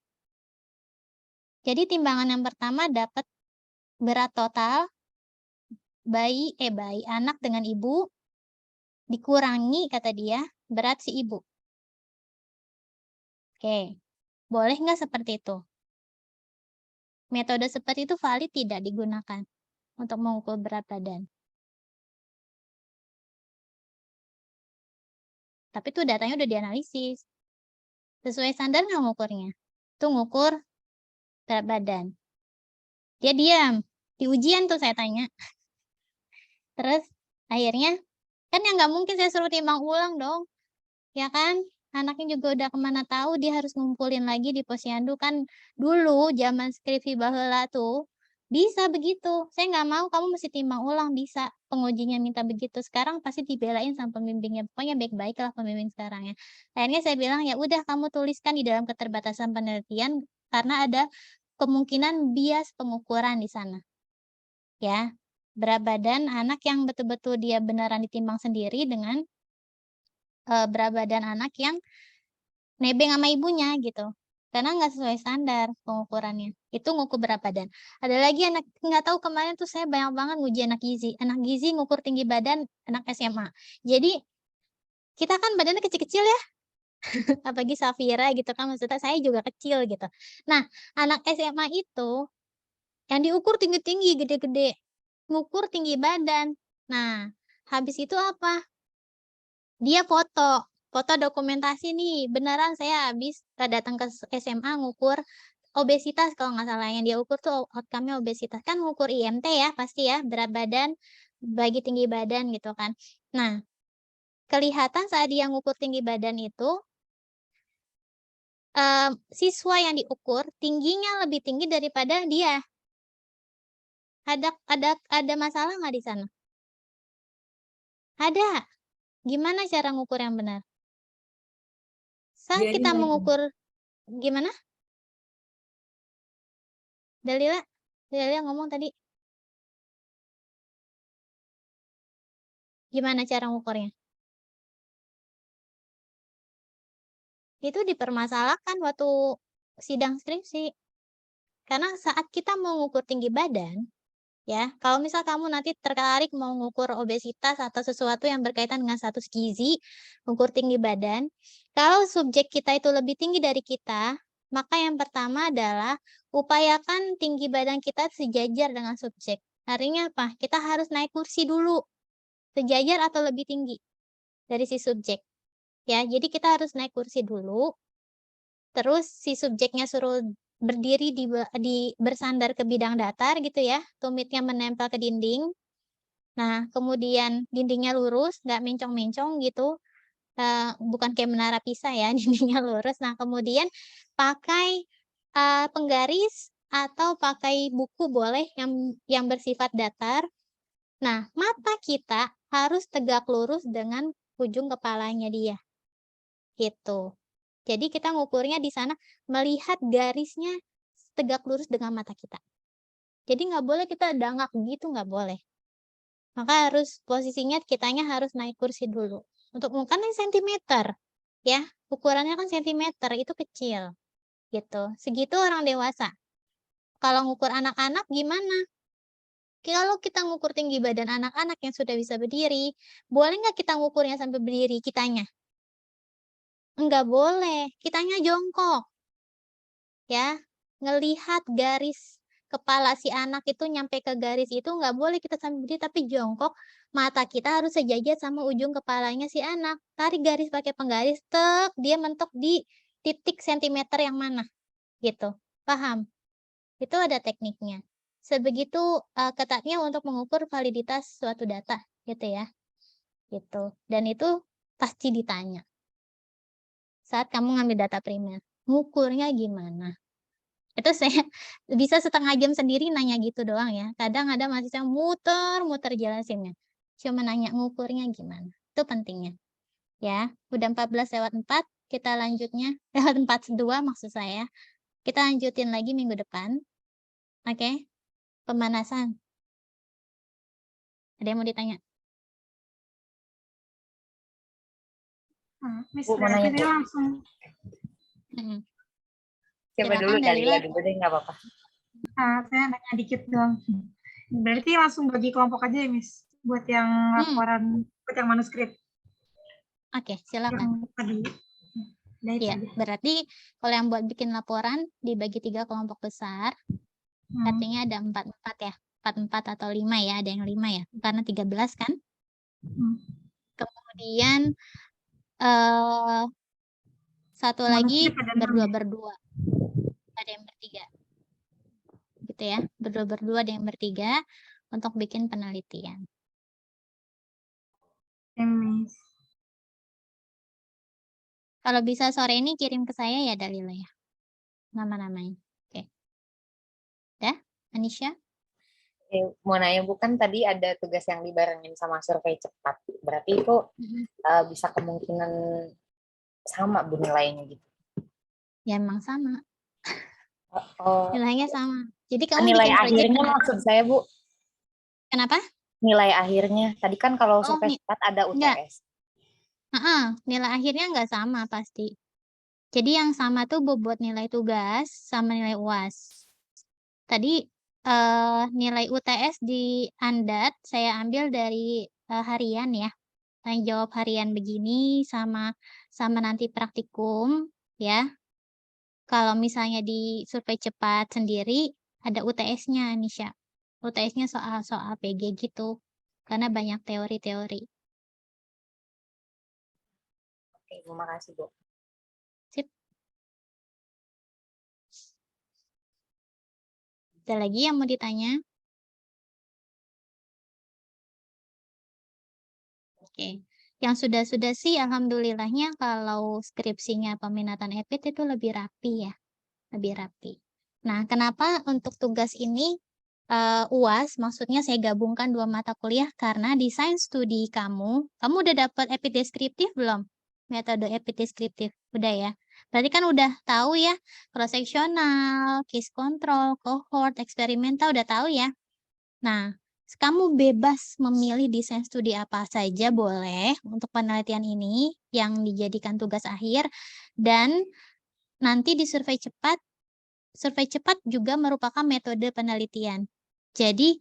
Jadi timbangan yang pertama dapat berat total anak dengan ibu dikurangi kata dia berat si ibu. Oke, boleh nggak seperti itu? Metode seperti itu valid tidak digunakan untuk mengukur berat badan. Tapi tuh datanya udah dianalisis. Sesuai standar nggak ngukurnya? Itu ngukur berat badan. Dia diam. Di ujian tuh saya tanya. Terus akhirnya, kan yang nggak mungkin saya suruh timbang ulang dong. Ya kan? Anaknya juga udah kemana tahu dia harus ngumpulin lagi di posyandu kan dulu zaman skripsi baheula tuh bisa begitu. Saya nggak mau kamu mesti timbang ulang bisa. Pengujinya minta begitu. Sekarang pasti dibelain sama pembimbingnya. Pokoknya baik-baik lah pembimbing sekarang ya. Akhirnya saya bilang ya udah kamu tuliskan di dalam keterbatasan penelitian karena ada kemungkinan bias pengukuran di sana. Ya. Berat badan anak yang betul-betul dia beneran ditimbang sendiri dengan berat badan anak yang nebeng sama ibunya gitu. Karena nggak sesuai standar pengukurannya. Itu ngukur berat badan. Ada lagi anak, nggak tahu kemarin tuh saya banyak banget nguji anak gizi. Anak gizi ngukur tinggi badan anak SMA. Jadi kita kan badannya kecil-kecil ya. Apalagi Safira gitu kan, maksudnya saya juga kecil gitu. Nah, anak SMA itu yang diukur tinggi-tinggi, gede-gede. Ngukur tinggi badan. Nah, habis itu apa? Dia foto dokumentasi nih, beneran saya habis datang ke SMA ngukur obesitas kalau nggak salah, yang dia ukur tuh outcome-nya obesitas. Kan ngukur IMT ya pasti ya, berat badan bagi tinggi badan gitu kan. Nah, kelihatan saat dia ngukur tinggi badan itu, siswa yang diukur tingginya lebih tinggi daripada dia. Ada masalah nggak di sana? Ada. Gimana cara ngukur yang benar? Saat Dia kita ini mengukur, gimana? Dalila ngomong tadi. Gimana cara ngukurnya? Itu dipermasalahkan waktu sidang skripsi. Karena saat kita mau ngukur tinggi badan, ya, kalau misal kamu nanti tertarik mau ngukur obesitas atau sesuatu yang berkaitan dengan status gizi, ngukur tinggi badan, kalau subjek kita itu lebih tinggi dari kita, maka yang pertama adalah upayakan tinggi badan kita sejajar dengan subjek. Artinya apa? Kita harus naik kursi dulu, sejajar atau lebih tinggi dari si subjek. Ya, jadi kita harus naik kursi dulu. Terus si subjeknya suruh berdiri di bersandar ke bidang datar gitu ya, tumitnya menempel ke dinding. Nah, kemudian dindingnya lurus, nggak mencong-mencong gitu. Bukan kayak menara Pisa ya, dindingnya lurus. Nah, kemudian pakai penggaris atau pakai buku boleh yang bersifat datar. Nah, mata kita harus tegak lurus dengan ujung kepalanya dia. Gitu. Jadi kita ngukurnya di sana melihat garisnya tegak lurus dengan mata kita. Jadi nggak boleh kita dangak gitu, nggak boleh. Maka harus posisinya kitanya harus naik kursi dulu. Untuk kan ini sentimeter, ya ukurannya kan sentimeter itu kecil, gitu. Segitu orang dewasa. Kalau ngukur anak-anak gimana? Kalau kita ngukur tinggi badan anak-anak yang sudah bisa berdiri, boleh nggak kita ngukurnya sampai berdiri kitanya? Enggak boleh, kitanya jongkok. Ya, ngelihat garis kepala si anak itu nyampe ke garis itu nggak boleh kita sambil berdiri tapi jongkok. Mata kita harus sejajar sama ujung kepalanya si anak. Tarik garis pakai penggaris, dia mentok di titik sentimeter yang mana. Gitu. Paham? Itu ada tekniknya. Sebegitu ketatnya untuk mengukur validitas suatu data, gitu ya. Gitu. Dan itu pasti ditanya. Saat kamu ngambil data primer, ngukurnya gimana? Itu saya bisa setengah jam sendiri nanya gitu doang ya. Kadang ada mahasiswa muter-muter jelasinnya. Cuma nanya ngukurnya gimana. Itu pentingnya. Ya, udah 14:04, kita lanjutnya. Lewat 42 maksud saya. Kita lanjutin lagi minggu depan. Oke? Pemanasan. Ada yang mau ditanya? Miss, Bu, mau berarti nanya, dia Bu. langsung. Siapa Silakan, dulu? Dalila. Dalila dulu deh, nggak apa-apa. Saya nanya dikit doang. Berarti langsung bagi kelompok aja ya, Miss? Buat yang laporan, buat yang manuskrip. Oke, silakan. Yang tadi. Ya, berarti kalau yang buat bikin laporan dibagi 3 kelompok besar. Artinya ada 4-4 ya. 4-4 atau 5 ya, ada yang 5 ya. Karena 13 kan. Kemudian satu lagi berdua-berdua. Ada yang bertiga. Gitu ya. Berdua-berdua ada yang bertiga untuk bikin penelitian. Kalau bisa sore ini kirim ke saya ya Dalila ya. Nama-namanya. Oke. Dah, Anisha? Mau nanya bukan tadi ada tugas yang dibarengin sama survei cepat. Berarti itu bisa kemungkinan sama Bu nilainya gitu. Ya emang sama. Oh, Nilainya sama. Jadi kamu nilai bikin project akhirnya maksud saya Bu. Kenapa? Nilai akhirnya. Tadi kan kalau Oh, survei cepat ada enggak. UTS. Nilai akhirnya nggak sama pasti. Jadi yang sama tuh bobot nilai tugas sama nilai UAS. Tadi nilai UTS di Andat saya ambil dari harian ya. Tanya jawab harian begini sama nanti praktikum ya. Kalau misalnya di survei cepat sendiri ada UTS-nya Nisha. UTS-nya soal-soal PG gitu. Karena banyak teori-teori. Oke, terima kasih Bu. Sip. Ada lagi yang mau ditanya? Oke. Yang sudah-sudah sih alhamdulillahnya kalau skripsinya peminatan EPIT itu lebih rapi ya. Lebih rapi. Nah, kenapa untuk tugas ini UAS, maksudnya saya gabungkan 2 mata kuliah karena desain studi kamu udah dapat EPIT deskriptif belum? Metode EPIT deskriptif, udah ya? Berarti kan udah tahu ya, cross-sectional, case control, cohort, eksperimental, udah tahu ya? Nah, kamu bebas memilih desain studi apa saja boleh untuk penelitian ini yang dijadikan tugas akhir, dan nanti di survei cepat juga merupakan metode penelitian. Jadi,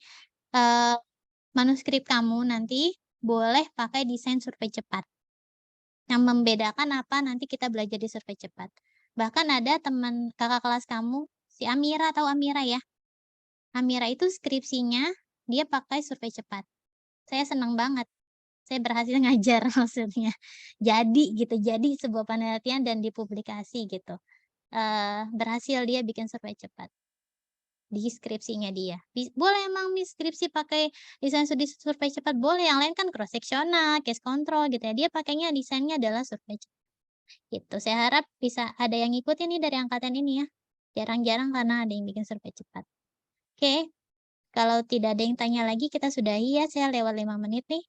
manuskrip kamu nanti boleh pakai desain survei cepat. Yang membedakan apa nanti kita belajar di survei cepat. Bahkan ada teman kakak kelas kamu, si Amira, tahu Amira ya? Amira itu skripsinya dia pakai survei cepat. Saya senang banget. Saya berhasil ngajar maksudnya. Jadi sebuah penelitian dan dipublikasi gitu. Berhasil dia bikin survei cepat di skripsinya dia. Boleh emang skripsi pakai desain studi survei cepat, boleh. Yang lain kan cross sectional, case control gitu ya. Dia pakainya desainnya adalah survei cepat. Gitu. Saya harap bisa ada yang ngikutin nih dari angkatan ini ya. Jarang-jarang karena ada yang bikin survei cepat. Oke. Kalau tidak ada yang tanya lagi, kita sudahi ya. Saya lewat 5 menit nih.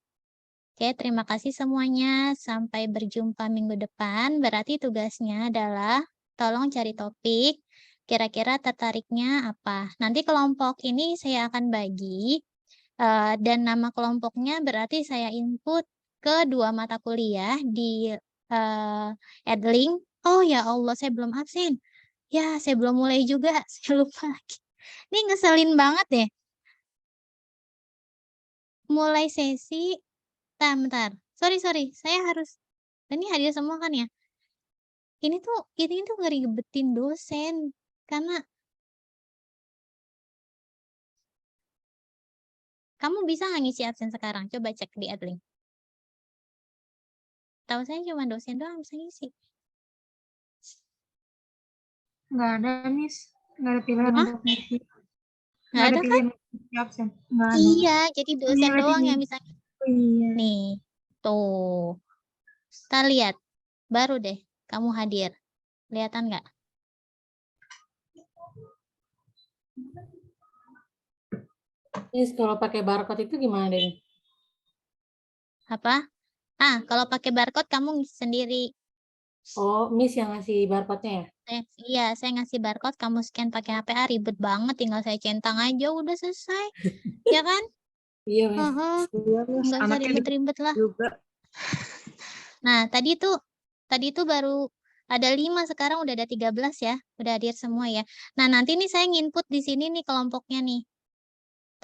Oke, terima kasih semuanya. Sampai berjumpa minggu depan. Berarti tugasnya adalah tolong cari topik. Kira-kira tertariknya apa? Nanti kelompok ini saya akan bagi. Dan nama kelompoknya berarti saya input ke 2 mata kuliah di Edlink. Oh ya Allah, saya belum absen. Ya, saya belum mulai juga. Saya lupa lagi. Ini ngeselin banget deh. Mulai sesi. Bentar. Sorry. Saya harus. Ini hadir semua kan ya? Ini tuh ngeribetin dosen. Karena kamu bisa nggak ngisi absen sekarang? Coba cek di Edlink. Tahu saya cuma dosen doang bisa ngisi. Nggak ada, Miss. Nggak ada pilihan Hah? untuk ngisi. Nggak ada kan? pilihan untuk ngisi absen. Nggak ada. Iya, jadi dosen Iya, doang ini. yang bisa. Iya. Nih, tuh. Kita lihat. Baru deh kamu hadir. Kelihatan nggak? Miss, kalau pakai barcode itu gimana deh? Apa? Kalau pakai barcode kamu ngisi sendiri. Oh, Miss yang ngasih barcode-nya ya? Iya, saya ngasih barcode, kamu scan pakai HPA, ribet banget, tinggal saya centang aja, udah selesai. Ya kan? Iya, Miss. Iya, Miss. Nggak usah Anaknya ribet-ribet lah. juga. Nah, tadi tuh baru ada 5, sekarang udah ada 13 ya. Udah hadir semua ya. Nah, nanti nih saya nginput di sini nih kelompoknya nih.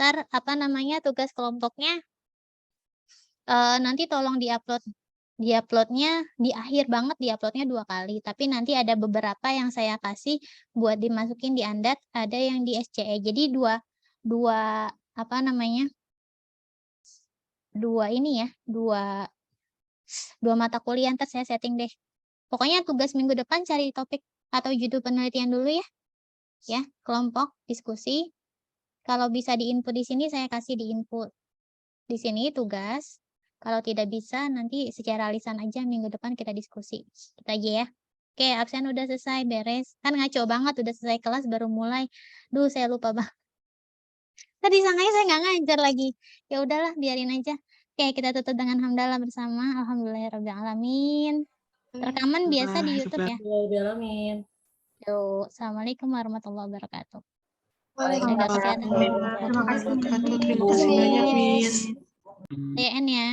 Ntar tugas kelompoknya nanti tolong diuploadnya di akhir banget, diuploadnya 2 kali. Tapi nanti ada beberapa yang saya kasih buat dimasukin di Andat, ada yang di SCE. Jadi dua mata kuliah, ntar saya setting deh. Pokoknya tugas minggu depan cari topik atau judul penelitian dulu ya. Ya, kelompok diskusi. Kalau bisa di input di sini saya kasih di input. Di sini tugas. Kalau tidak bisa, nanti secara lisan aja minggu depan kita diskusi. Kita aja ya. Oke, absen udah selesai, beres. Kan ngaco banget, udah selesai kelas baru mulai. Duh, saya lupa banget. Tadi sangkanya saya nggak ngajar lagi. Ya udahlah, biarin aja. Oke, kita tutup dengan hamdalah bersama. Alhamdulillahirrabbilalamin. Rekaman biasa di YouTube ya. Alhamdulillahirrahmanirrahim. Yuk, assalamualaikum warahmatullahi wabarakatuh. Waalaikumsalam. Jaga kesehatan. Terima kasih. Terima kasih banyak, Miss. TN ya.